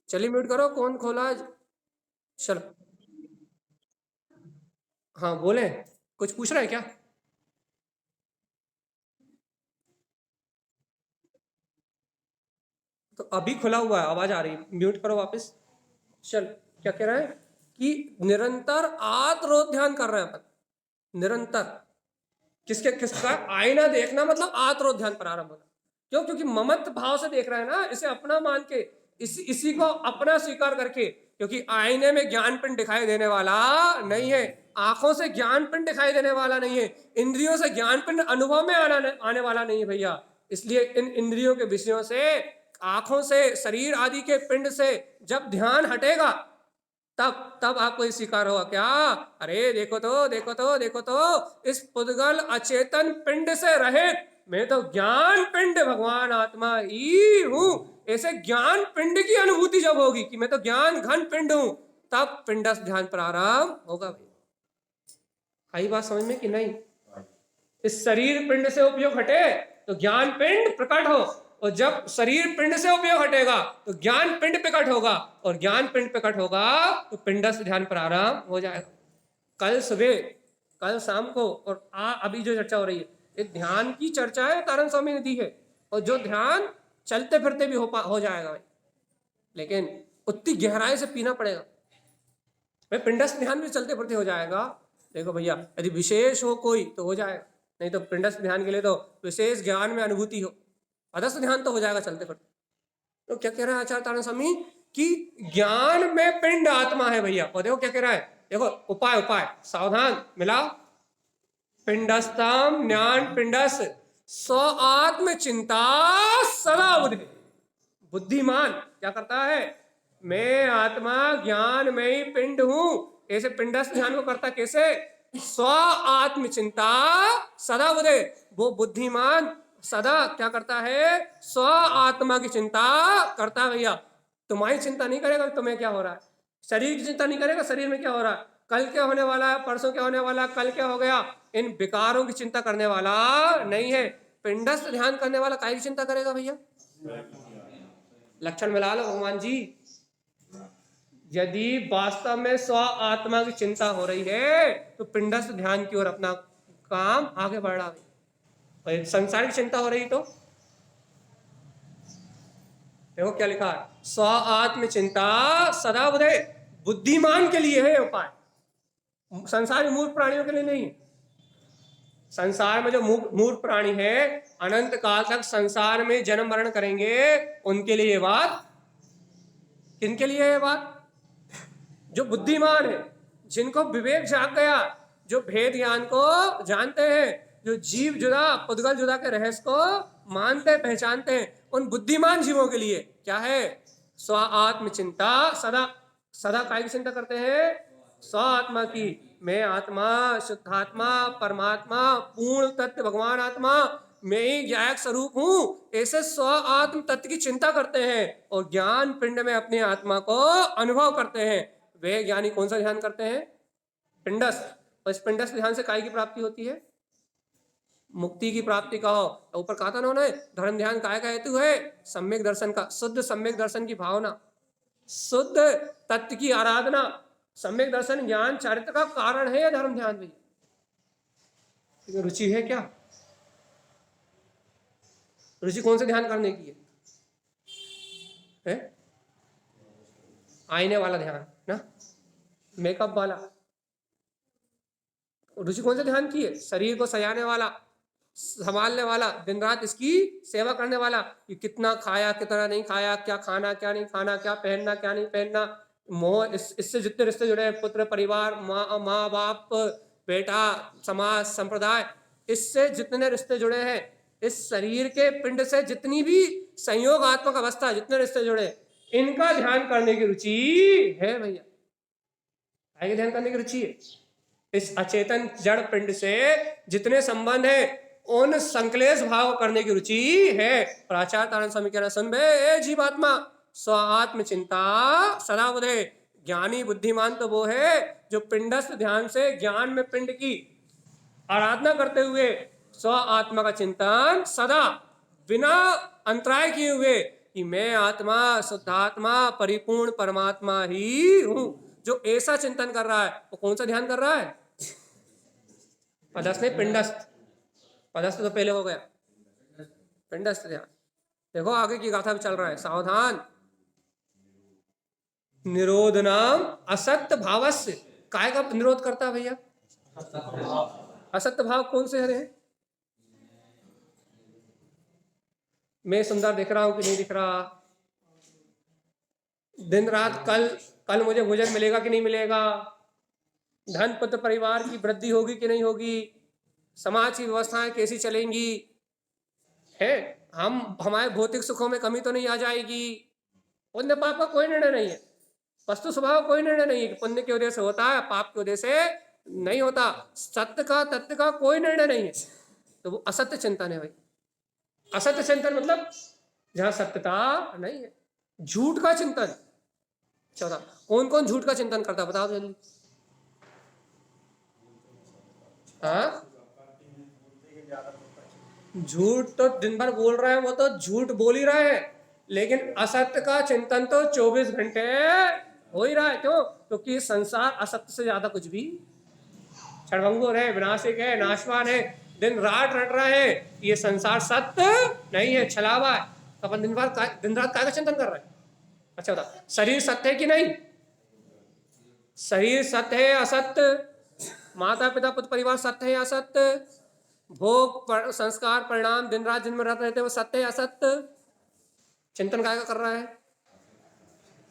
चलिए म्यूट करो। कौन खोला? चलो, हाँ बोले, कुछ पूछ रहा है क्या? तो अभी खुला हुआ है, आवाज आ रही है, म्यूट करो वापस। चल, क्या कह रहा है कि निरंतर आत्मरोध ध्यान कर रहे हैं अपन, निरंतर। किसके किसका? आईना देखना मतलब आत्मरोध ध्यान प्रारंभ होना। क्यों? क्योंकि ममत्व भाव से देख रहे हैं ना, इसे अपना मान के, इसी को अपना स्वीकार करके। क्योंकि आईने में ज्ञान पिंड दिखाई देने वाला नहीं है, आंखों से ज्ञान पिंड दिखाई देने वाला नहीं है, इंद्रियों से ज्ञान पिंड अनुभव में आने वाला नहीं है भैया। इसलिए इन इंद्रियों के विषयों से, आंखों से, शरीर आदि के पिंड से जब ध्यान हटेगा, तब तब आपको ये स्वीकार होगा क्या? अरे देखो तो, देखो तो, देखो तो, इस पुद्गल अचेतन पिंड से रहित मैं तो ज्ञान पिंड भगवान आत्मा ही हूं। ऐसे ज्ञान पिंड की अनुभूति जब होगी कि मैं तो ज्ञान घन पिंड हूं, तब पिंडस्थ ध्यान प्रारंभ होगा। आई बात समझ में कि नहीं? इस शरीर पिंड से उपयोग हटे तो ज्ञान पिंड प्रकट हो, और जब शरीर पिंड से उपयोग हटेगा तो ज्ञान पिंड प्रकट होगा, और ज्ञान पिंड प्रकट होगा तो पिंडस्थ ध्यान प्रारंभ हो जाएगा। कल सुबह, कल शाम को, और अभी जो चर्चा हो रही है, ये ध्यान की चर्चा है, तारण स्वामी ने दी है। और जो ध्यान चलते फिरते भी हो जाएगा भाई, लेकिन उतनी गहराई से पीना पड़ेगा भाई। पिंडस्थ ध्यान भी चलते फिरते हो जाएगा। देखो भैया, यदि विशेष हो कोई तो हो जाएगा, नहीं तो पिंडस्थ ध्यान के लिए तो विशेष ज्ञान में अनुभूति हो। अधस्थ ध्यान तो हो जाएगा चलते फिरते। तो क्या कह रहा है आचार्य तारण स्वामी कि ज्ञान में पिंड आत्मा है भैया। और देखो क्या कह रहा है, देखो उपाय उपाय सावधान मिलाओ। पिंडस्थम ज्ञान पिंडस स्व आत्म चिंता सदा बुद्धि। बुद्धिमान क्या करता है, मैं आत्मा ज्ञान में ही पिंड हूं, ऐसे पिंडस्थ ध्यान को करता कैसे, स्व आत्म चिंता सदा बुद्धे। वो बुद्धिमान सदा क्या करता है, स्व आत्मा की चिंता करता है भैया। तुम्हारी चिंता नहीं करेगा तुम्हें क्या हो रहा है, शरीर की चिंता नहीं करेगा शरीर में क्या हो रहा है, कल क्या होने वाला है, परसों क्या होने वाला है, कल क्या हो गया, इन विकारों की चिंता करने वाला नहीं है। पिंडस्थ ध्यान करने वाला काय की चिंता करेगा भैया, लक्षण मिला लो भगवान जी। यदि वास्तव में स्व आत्मा की चिंता हो रही है तो पिंडस्थ ध्यान की ओर अपना काम आगे बढ़ रहा है। संसार की चिंता हो रही तो देखो क्या लिखा है, स्व आत्म चिंता सदा बुद्धे। बुद्धिमान के लिए है उपाय, संसार में मूर्ख प्राणियों के लिए नहीं है। संसार में जो मूर्ख प्राणी है अनंत काल तक संसार में जन्म मरण करेंगे, उनके लिए ये बात, किनके लिए ये बात, जो बुद्धिमान है, जिनको विवेक जाग गया, जो भेद ज्ञान को जानते हैं, जो जीव जुदा पुद्गल जुदा के रहस्य को मानते पहचानते हैं, उन बुद्धिमान जीवों के लिए क्या है, स्व आत्म चिंता सदा। सदा काय की चिंता करते हैं, स्व आत्मा की। मैं आत्मा, शुद्धात्मा, परमात्मा, पूर्ण तत्व भगवान आत्मा, मैं ही ज्ञायक स्वरूप हूं, ऐसे स्व आत्म तत्व की चिंता करते हैं और ज्ञान पिंड में अपनी आत्मा को अनुभव करते हैं। वे ज्ञानी कौन सा ध्यान करते हैं, पिंडस्थ। और इस पिंडस्थ ध्यान से काय की प्राप्ति होती है, मुक्ति की प्राप्ति कहो। ऊपर कहा था उन्होंने, धर्म ध्यान काय का हेतु है, सम्यक दर्शन का, शुद्ध सम्यक दर्शन की भावना, शुद्ध तत्व की आराधना। सम्यक दर्शन ज्ञान चरित्र का कारण है यह धर्म ध्यान भी। रुचि है क्या, रुचि कौन से ध्यान करने की है? आईने वाला ध्यान ना, मेकअप वाला। रुचि कौन से ध्यान की है, शरीर को सजाने वाला, संभालने वाला, दिन रात इसकी सेवा करने वाला, कि कितना खाया कितना नहीं खाया, क्या खाना क्या नहीं खाना, क्या पहनना क्या नहीं पहनना, मोह, इससे जितने रिश्ते जुड़े हैं, पुत्र परिवार, माँ बाप, बेटा, समाज संप्रदाय, इससे जितने रिश्ते जुड़े हैं, इस शरीर के पिंड से जितनी भी संयोगात्मक अवस्था, जितने रिश्ते जुड़े, इनका ध्यान करने की रुचि है भैया। आगे ध्यान करने की रुचि है। इस अचेतन जड़ पिंड से जितने संबंध है, उन संकलेश भाव करने की रुचि है। आचार्य तारण स्वामी कहना, सुन बे जीवात्मा, स्व आत्म चिंता सदा बुद्धे। ज्ञानी बुद्धिमान तो वो है जो पिंडस्थ ध्यान से ज्ञान में पिंड की आराधना करते हुए स्व आत्मा का चिंतन सदा बिना अंतराय किए हुए कि मैं आत्मा, शुद्धात्मा, परिपूर्ण परमात्मा ही हूं, जो ऐसा चिंतन कर रहा है, वो कौन सा ध्यान कर रहा है, पदस्थ नहीं पिंडस्थ। पदस्थ तो पहले हो गया, पिंडस्थ ध्यान। देखो आगे की गाथा भी चल रहा है, सावधान। निरोध नाम असत्य भावस्य। काय का निरोध करता है भैया, असत्य भाव कौन से हरे हैं, मैं सुंदर दिख रहा हूं कि नहीं दिख रहा, दिन रात कल मुझे भोजन मिलेगा कि नहीं मिलेगा, धन पुत्र परिवार की वृद्धि होगी कि नहीं होगी, समाज की व्यवस्थाएं कैसी चलेंगी, है हमारे भौतिक सुखों में कमी तो नहीं आ जाएगी। पुण्य पाप का कोई निर्णय नहीं है, वस्तु स्वभाव कोई निर्णय नहीं है कि पुण्य की वजह से होता है, पाप की वजह से नहीं होता। सत्य का तत्व का कोई निर्णय नहीं है, तो वो असत्य चिंतन है भाई। असत्य चिंतन मतलब जहां सत्यता नहीं है, झूठ का चिंतन। चौथा, कौन कौन झूठ का चिंतन करता है बताओ जल्दी। हाँ, झूठ तो दिन भर बोल रहे हैं, वो तो झूठ बोल ही रहे हैं, लेकिन असत्य का चिंतन तो 24 घंटे हो ही रहा है। क्यों? क्योंकि संसार असत्य से ज्यादा कुछ भी क्षणभंगुर है, विनाशिक है, नाशवान है। दिन रात रट रहा है ये संसार सत्य नहीं है, छलावा है, तो अपन दिन रात काय का चिंतन कर रहे हैं? अच्छा बता, शरीर सत्य है कि नहीं? शरीर सत्य है असत्य? माता पिता पुत्र परिवार सत्य है असत्य? भोग संस्कार परिणाम दिन रात जिनमें रहते रहते वो सत्य है असत्य? चिंतन काय का कर रहा है?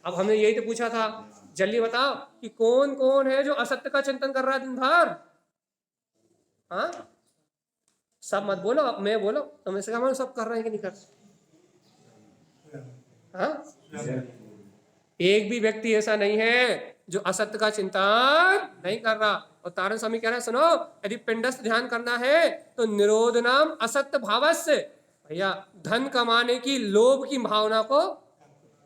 अब हमने यही तो पूछा था, जल्दी बताओ कि कौन कौन है जो असत्य का चिंतन कर रहा है दिन भर? हाँ, सब मत बोलो, अब मैं बोलो, तुमने से कहा सब कर रहे हैं कि नहीं कर रहे? हाँ, एक भी व्यक्ति ऐसा नहीं है जो असत्य का चिंतन नहीं कर रहा। और तारण स्वामी कह रहे हैं, सुनो, यदि पिंडस्थ ध्यान करना है तो निरोध नाम असत्य भावस्य, भैया धन कमाने की लोभ की भावना को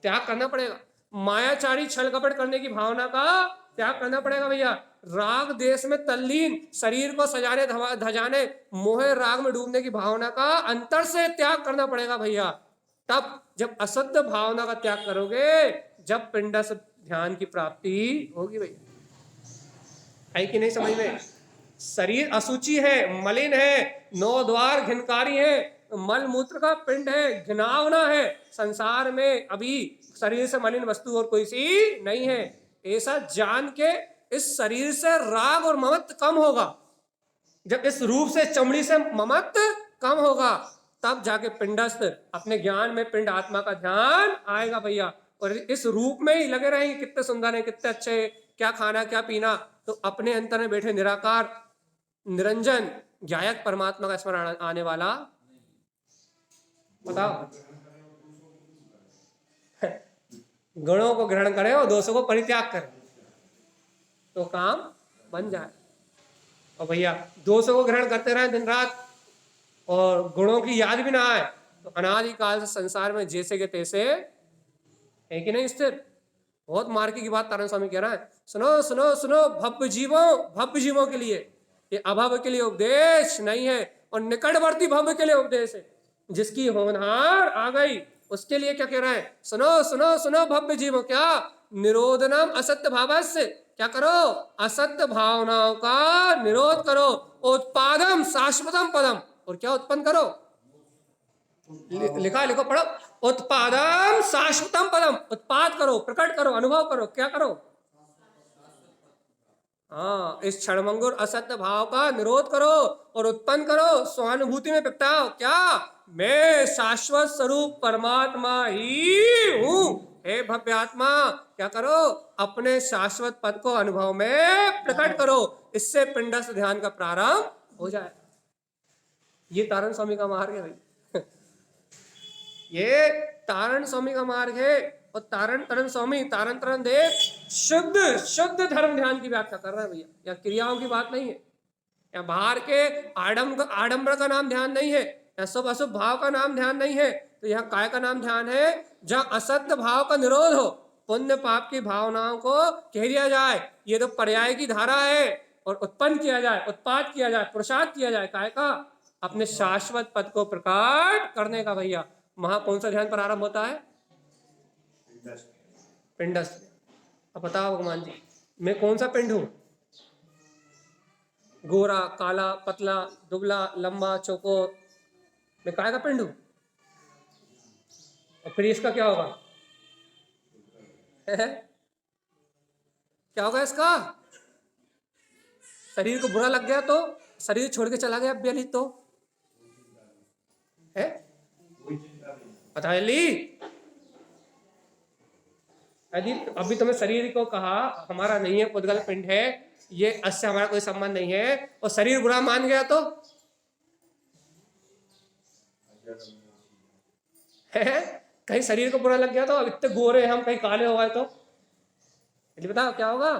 त्याग करना पड़ेगा, मायाचारी छल कपट करने की भावना का त्याग करना पड़ेगा भैया, राग देश में तल्लीन शरीर को सजाने धजाने मोहे राग में डूबने की भावना का अंतर से त्याग करना पड़ेगा भैया। तब जब असत्य भावना का त्याग करोगे, जब पिंडस्थ ध्यान की प्राप्ति होगी भैया। है कि नहीं समझ में? शरीर अशुचि है, मलिन है, 9 द्वार घिनकारी है, मल मूत्र का पिंड है, घिनावना है, संसार में अभी शरीर से मलिन वस्तु और कोई सी नहीं है, ऐसा जान के इस शरीर से राग और ममत्व कम होगा। जब इस रूप से चमड़ी से ममत्व कम होगा, तब जाके पिंडस्थ अपने ज्ञान में पिंड आत्मा का ध्यान आएगा भैया। और इस रूप में ही लगे रहेंगे, कितने सुंदर है, कितने अच्छे, क्या खाना क्या पीना, तो अपने अंतर में बैठे निराकार निरंजन ज्ञायक परमात्मा का स्मरण आने वाला। बताओ, गुणों को ग्रहण करें और दोषों को परित्याग करें तो काम बन जाए। और भैया दोषों को ग्रहण करते रहे दिन रात और गुणों की याद भी ना आए तो अनादिकाल से संसार में जैसे के तैसे है कि नहीं स्थिर। बहुत मार्की की बात तारण स्वामी कह रहा है, सुनो सुनो सुनो, भव्य जीवों के लिए ये अभव के लिए उपदेश नहीं है और निकटवर्ती भव्य के लिए उपदेश है। जिसकी होनहार आ गई उसके लिए क्या कह रहा है, सुनो सुनो सुनो भव्य जीवों, क्या निरोधनम असत्य भावस्य, क्या करो, असत्य भावनाओं का निरोध करो, उत्पादम शाश्वतम पदम, और क्या उत्पन्न करो, लिखा लिखो पढ़ो, उत्पादम शाश्वतम पदम, उत्पाद करो, प्रकट करो, अनुभव करो, क्या करो, हाँ, इस क्षणभंगुर असत्य भाव का निरोध करो और उत्पन्न करो, स्वानुभूति में प्रगटाओ, क्या, मैं शाश्वत स्वरूप परमात्मा ही हूं। हे भव्य आत्मा, क्या करो, अपने शाश्वत पद को अनुभव में प्रकट करो, इससे पिंडस्थ ध्यान का प्रारंभ हो जाए। ये तारण स्वामी का मार्ग है भाई। ये तारण स्वामी का मार्ग है। और तारण तरण स्वामी, तारण तरण देव शुद्ध शुद्ध धर्म ध्यान की व्याख्या कर रहा है भैया। या क्रियाओं की बात नहीं है, या बाहर के आडंबर का नाम ध्यान नहीं है, या शुभ अशुभ भाव का नाम ध्यान नहीं है, तो यहाँ काय का नाम ध्यान है, जहाँ असत्य भाव का निरोध हो, पुण्य पाप की भावनाओं को कह दिया जाए, ये तो पर्याय की धारा है, और उत्पन्न किया जाए, उत्पाद किया जाए, पुरुषार्थ किया जाए, काय का, अपने शाश्वत पद को प्रकट करने का भैया। वहां कौन सा ध्यान प्रारंभ होता है, पिंडस्थ। अब बताओ भगवान जी, मैं कौन सा पिंड हूं, गोरा काला पतला दुबला लंबा चौकोर, मैं काय का पिंड हूं? और फिर इसका क्या होगा? क्या होगा इसका? शरीर को बुरा लग गया तो, शरीर छोड़ के चला गया अभी तो है, पता है ली, यदि अभी तुम्हें शरीर को कहा हमारा नहीं है, पुद्गल पिंड है, ये इससे हमारा कोई संबंध नहीं है, और शरीर बुरा मान गया तो है, कहीं शरीर को बुरा लग गया तो, अब इतने गोरे हम कहीं काले हो गए तो बताओ क्या होगा?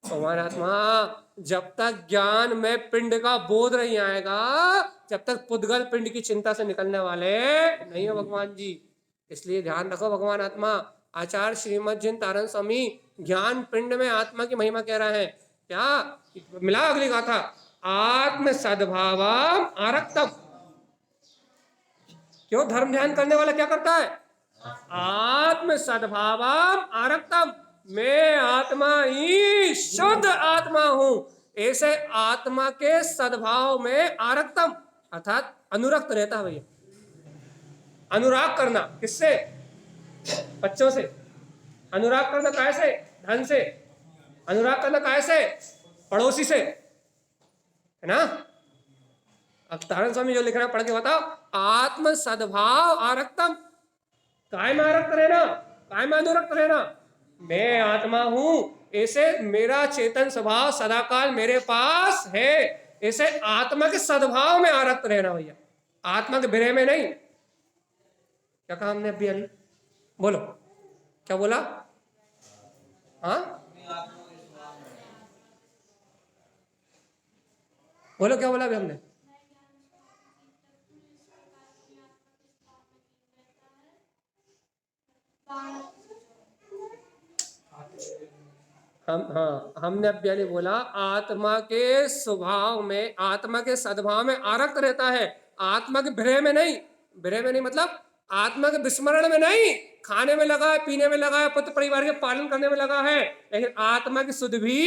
आत्मा जब तक ज्ञान में पिंड का बोध नहीं आएगा, जब तक पुद्गल पिंड की चिंता से निकलने वाले नहीं हो भगवान जी। इसलिए ध्यान रखो भगवान आत्मा, आचार्य श्रीमद जिन तारण स्वामी ज्ञान पिंड में आत्मा की महिमा कह रहे हैं। क्या मिला अगली गाथा, आत्म सद्भाव आरक्तम। क्यों धर्म ध्यान करने वाला क्या करता है? आत्म सद्भाव आरक्तम, मैं आत्मा ही शुद्ध आत्मा हूं, ऐसे आत्मा के सद्भाव में आरक्तम अर्थात अनुरक्त रहता है भैया। अनुराग करना किससे? बच्चों से। अनुराग करना कैसे? धन से। अनुराग करना कैसे? पड़ोसी से, है ना? अब तारण स्वामी जो लिख रहा है पढ़ के बताओ। आत्म सद्भाव आरक्तम, काय में आरक्त रहना, काय में अनुरक्त रहना। मैं आत्मा हूं, ऐसे मेरा चेतन स्वभाव सदाकाल मेरे पास है, ऐसे आत्मा के सद्भाव में आरक्त रहना भैया, आत्मा के विरह में नहीं। क्या कहा हमने अभी? अली बोलो, क्या बोला? हाँ बोलो, क्या बोला अभी हमने? हमने अब पहले बोला आत्मा के स्वभाव में, आत्मा के सद्भाव में आरक्त रहता है, आत्मा के विरह में नहीं। विरह में नहीं मतलब आत्मा के विस्मरण में नहीं, खाने में लगा है, पीने में लगा है, पुत्र परिवार के पालन करने में लगा है, लेकिन आत्मा की सुध भी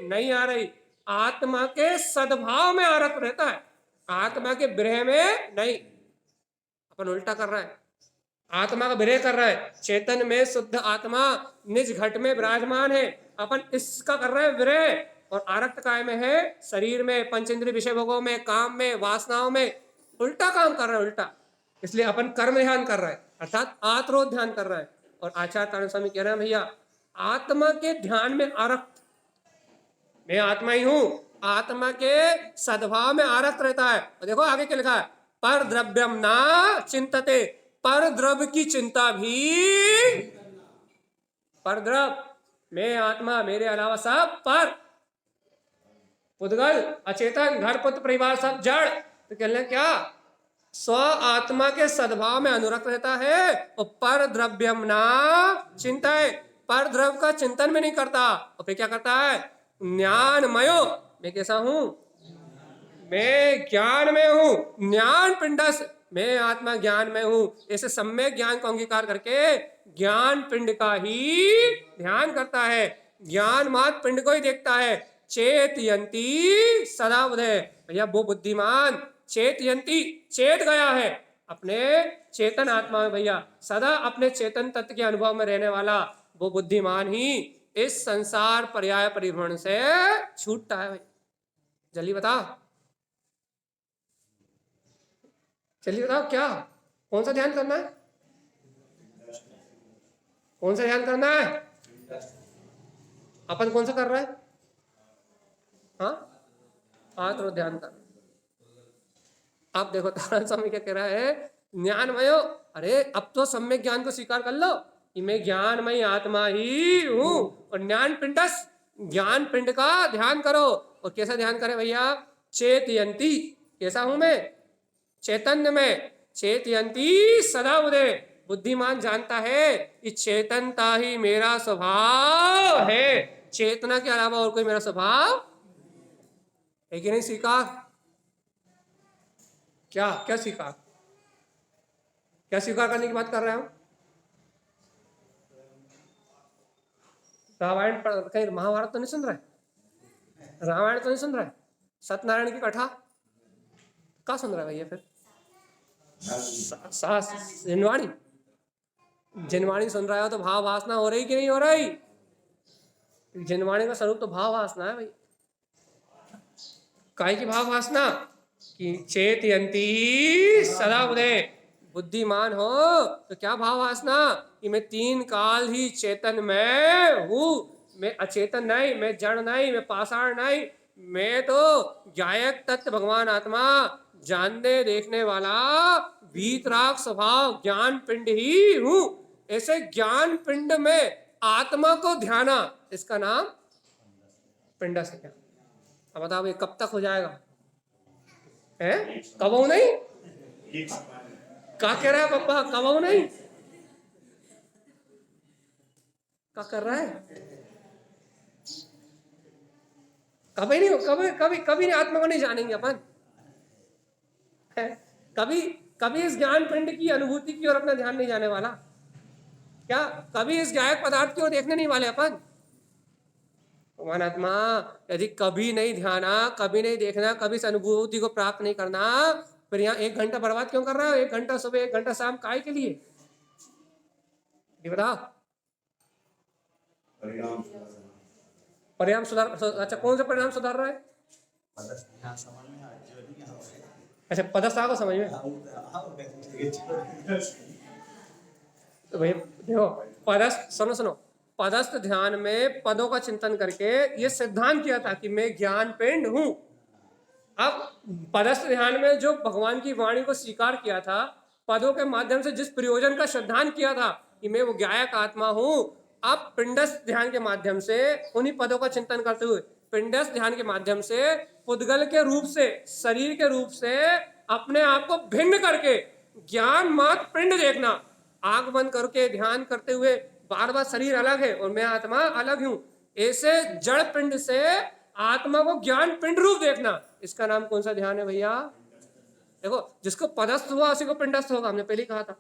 नहीं आ रही। आत्मा के सद्भाव में आरक्त रहता है, आत्मा के विरह में नहीं। अपन उल्टा कर रहा है, आत्मा का विरह कर रहा है। चेतन में शुद्ध आत्मा निज घट में विराजमान है, अपन इसका कर रहे हैं विरह, और आरक्त काय में है? शरीर में, पंचेंद्रिय विषय भोगों में, काम में, वासनाओं में। उल्टा काम कर रहे हैं, उल्टा। इसलिए अपन कर्म ध्यान कर रहे हैं, अर्थात आत्रोध ध्यान कर रहे हैं। और आचार्य तारण स्वामी कह रहे हैं भैया आत्मा के ध्यान में आरक्त, मैं आत्मा ही हूं, आत्मा के सद्भाव में आरक्त रहता है। और देखो आगे क्या लिखा है, पर द्रव्यम ना चिंतते, पर द्रव्य की चिंता भी, पर द्रव्य, मैं आत्मा, मेरे अलावा सब पर, पुद्गल, अचेतन, घर पुत्र परिवार सब जड़। तो कहने क्या, स्व आत्मा के सद्भाव में अनुरक्त रहता है, और पर द्रव्यम ना चिंताए, पर द्रव्य का चिंतन में नहीं करता। और फिर क्या करता है, ज्ञानमयो, मैं कैसा हूं, मैं ज्ञान में हूं, ज्ञान पिंडस, मैं आत्मा ज्ञान में हूं, ऐसे सम्यक ज्ञान को अंगीकार करके ज्ञान पिंड का ही ध्यान करता है, ज्ञान मात्र पिंड को ही देखता है। चेतयंती सदा उदय, भैया वो बुद्धिमान चेतयंती, चेत गया है अपने चेतन आत्मा में भैया, सदा अपने चेतन तत्व के अनुभव में रहने वाला वो बुद्धिमान ही इस संसार पर्याय परिभ्रमण से छूटता है। भाई जल्दी बताओ, चलिए बताओ क्या, कौन सा ध्यान करना है, कौन सा ध्यान करना है? अपन कौन सा कर रहा है? हाँ, आत्म ध्यान कर। आप देखो तारण स्वामी क्या कह रहा है, ज्ञानमयो, अरे अब तो सम्यक ज्ञान को स्वीकार कर लो कि मैं ज्ञानमय आत्मा ही हूं, और ज्ञान पिंडस, ज्ञान पिंड का ध्यान करो। और कैसा ध्यान करे भैया, चेतयंती, कैसा हूं मैं, चैतन्य में, चेतयंती सदा उदय, बुद्धिमान जानता है कि चेतनता ही मेरा स्वभाव है, चेतना के अलावा और कोई मेरा स्वभाव है कि नहीं। स्वीकार, क्या क्या स्वीकार, क्या स्वीकार करने की बात कर रहे हो? रामायण पढ़, कहीं महाभारत तो नहीं सुन रहा है, रामायण तो नहीं सुन रहा है, सत्यनारायण की कथा क्या सुन रहा है भैया? फिर जिनवाणी, जिनवाणी सुन रहा है तो भाव वासना हो रही कि नहीं हो रही? जिनवाणी का स्वरूप तो भाव वासना है भाई। काय की भाव वासना, कि चेतयंती सदा उदय, बुद्धिमान हो तो क्या भाव वासना, कि मैं तीन काल ही चेतन में हूं, मैं अचेतन नहीं, मैं जड़ नहीं, मैं पाषाण नहीं, मैं तो गायक तत्व भगवान आत्मा, जानने देखने वाला वीतराग स्वभाव ज्ञान पिंड ही हूं। ऐसे ज्ञान पिंड में आत्मा को ध्याना, इसका नाम पिंड से। क्या अब बताओ ये कब तक हो जाएगा? है कब हो नहीं, क्या कह रहा है पप्पा, कब हो नहीं, क्या कर रहा है? कभी नहीं, कभी कभी कभी आत्मा को नहीं जानेंगे अपन, कभी कभी इस ज्ञान पिंड की अनुभूति की ओर अपना ध्यान नहीं जाने वाला। क्या कभी इस गायक पदार्थ की ओर देखने नहीं वाले अपन? आत्मा, यदि कभी नहीं ध्याना, कभी नहीं देखना, कभी इस अनुभूति को प्राप्त नहीं करना, फिर यहाँ 1 घंटा बर्बाद क्यों कर रहा है? 1 घंटा सुबह 1 घंटा शाम, काय के लिए? ये बताओ। परिणाम सुधार, अच्छा कौन सा परिणाम सुधार रहा है? अच्छा पदस्थ को समझ में। तो भाई देखो, पदस्थ, सुनो, पदस्थ ध्यान में पदों का चिंतन करके ये सिद्धांत किया था कि मैं ज्ञान पिंड हूं। अब पदस्थ ध्यान में जो भगवान की वाणी को स्वीकार किया था, पदों के माध्यम से जिस प्रयोजन का सिद्धांत किया था कि मैं वो ज्ञायक आत्मा हूं, अब पिंडस्थ ध्यान के माध्यम से उन्हीं पदों का चिंतन करते हुए पिंडस्थ ध्यान के माध्यम से पुद्गल के रूप से, शरीर के रूप से अपने आप को भिन्न करके ज्ञान मात्र पिंड देखना, आंख बंद करके ध्यान करते हुए बार बार शरीर अलग है और मैं आत्मा अलग हूं, ऐसे जड़ पिंड से आत्मा को ज्ञान पिंड रूप देखना, इसका नाम कौन सा ध्यान है भैया? देखो, जिसको पदस्थ हुआ उसी को पिंडस्थ होगा, हमने पहले कहा था।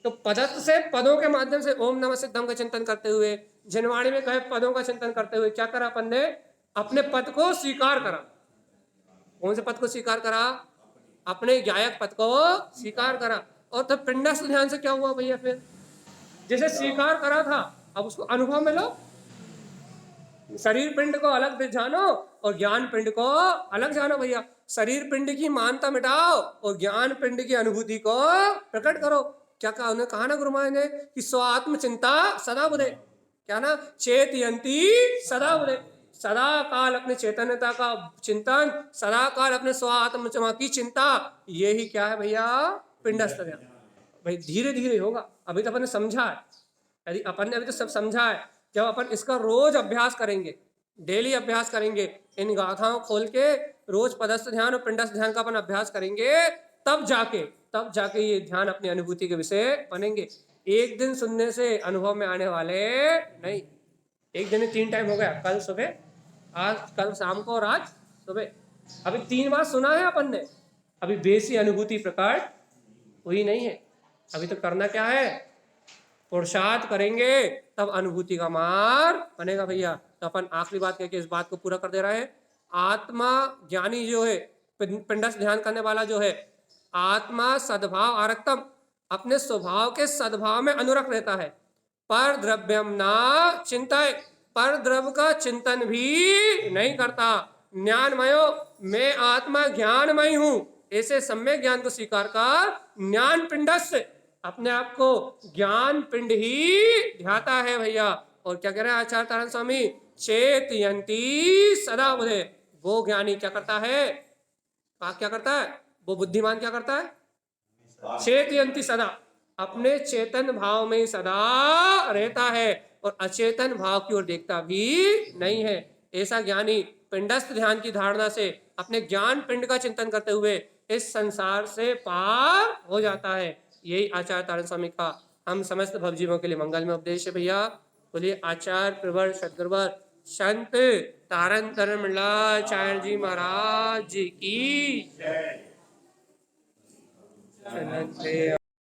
तो पदस्थ से पदों के माध्यम से ओम नमः सिद्धम का चिंतन करते हुए, जिनवाणी में कहे पदों का चिंतन करते हुए क्या करा अपन ने? अपने पद को स्वीकार करा। कौन से पद को स्वीकार करा? अपने ज्ञायक पद को स्वीकार करा। और तब पिंडस्थ ध्यान से क्या हुआ भैया? फिर जैसे स्वीकार करा था, अब उसको अनुभव में लो। शरीर पिंड को अलग जानो और ज्ञान पिंड को अलग जानो भैया। शरीर पिंड की मानता मिटाओ और ज्ञान पिंड की अनुभूति को प्रकट करो। क्या कहा उन्हें? कहा ना गुरु महाराज ने कि स्वात्म चिंता सदा बुधे, क्या ना, चेतयंती सदा बुधे, सदा काल अपने चैतन्यता का चिंतन, सदा काल अपने स्वात्म की चिंता, यही क्या है भैया? पिंडस्थ ध्यान। भाई धीरे धीरे होगा, अभी तो अपन ने समझा है, यदि अपन ने अभी तो सब समझा है। जब अपन इसका रोज अभ्यास करेंगे, डेली अभ्यास करेंगे, इन गाथाओं खोल के रोज पदस्थ ध्यान और पिंडस्थ ध्यान का अपन अभ्यास करेंगे, तब जाके ये ध्यान अपनी अनुभूति के विषय बनेंगे। एक दिन सुनने से अनुभव में आने वाले नहीं। एक दिन में 3 टाइम हो गया, कल सुबह, आज कल शाम को और आज सुबह। अभी 3 बार सुना है अपन ने, अभी बेसी अनुभूति प्रकट हुई नहीं है। अभी तो करना क्या है? पुरुषार्थ करेंगे तब अनुभूति का मार्ग बनेगा भैया। तो अपन आखिरी बात कहकर इस बात को पूरा कर दे रहे हैं। आत्मा ज्ञानी जो है, पिंडस्थ ध्यान करने वाला जो है, आत्मा सद्भाव आरक्तम, अपने स्वभाव के सद्भाव में अनुरक्त रहता है। पर द्रव्यम ना चिंताए, पर द्रव्य का चिंतन भी नहीं करता। ज्ञानमयो, मैं आत्मा ज्ञानमय हूं, ऐसे सम्यक ज्ञान को स्वीकार कर ज्ञान पिंडस्थ, अपने आप को ज्ञान पिंड ही ध्याता है भैया। और क्या कह रहे हैं आचार्य तारण स्वामी? चेतयंती सदा बुधे, वो ज्ञानी क्या करता है? क्या करता है? वो बुद्धिमान क्या करता है? चेतयंती सदा, अपने चेतन भाव में सदा रहता है और अचेतन भाव की ओर देखता भी नहीं है। ऐसा ज्ञानी पिंडस्थ ध्यान की धारणा से अपने ज्ञान पिंड का चिंतन करते हुए इस संसार से पार हो जाता है। यही आचार्य तारण स्वामी का हम समस्त भवजीवों के लिए मंगल में उपदेश है भैया। बोलिए आचार्य प्रवर सदगुरुवर संत तारण तरण मंडलाचार्य जी महाराज की जय।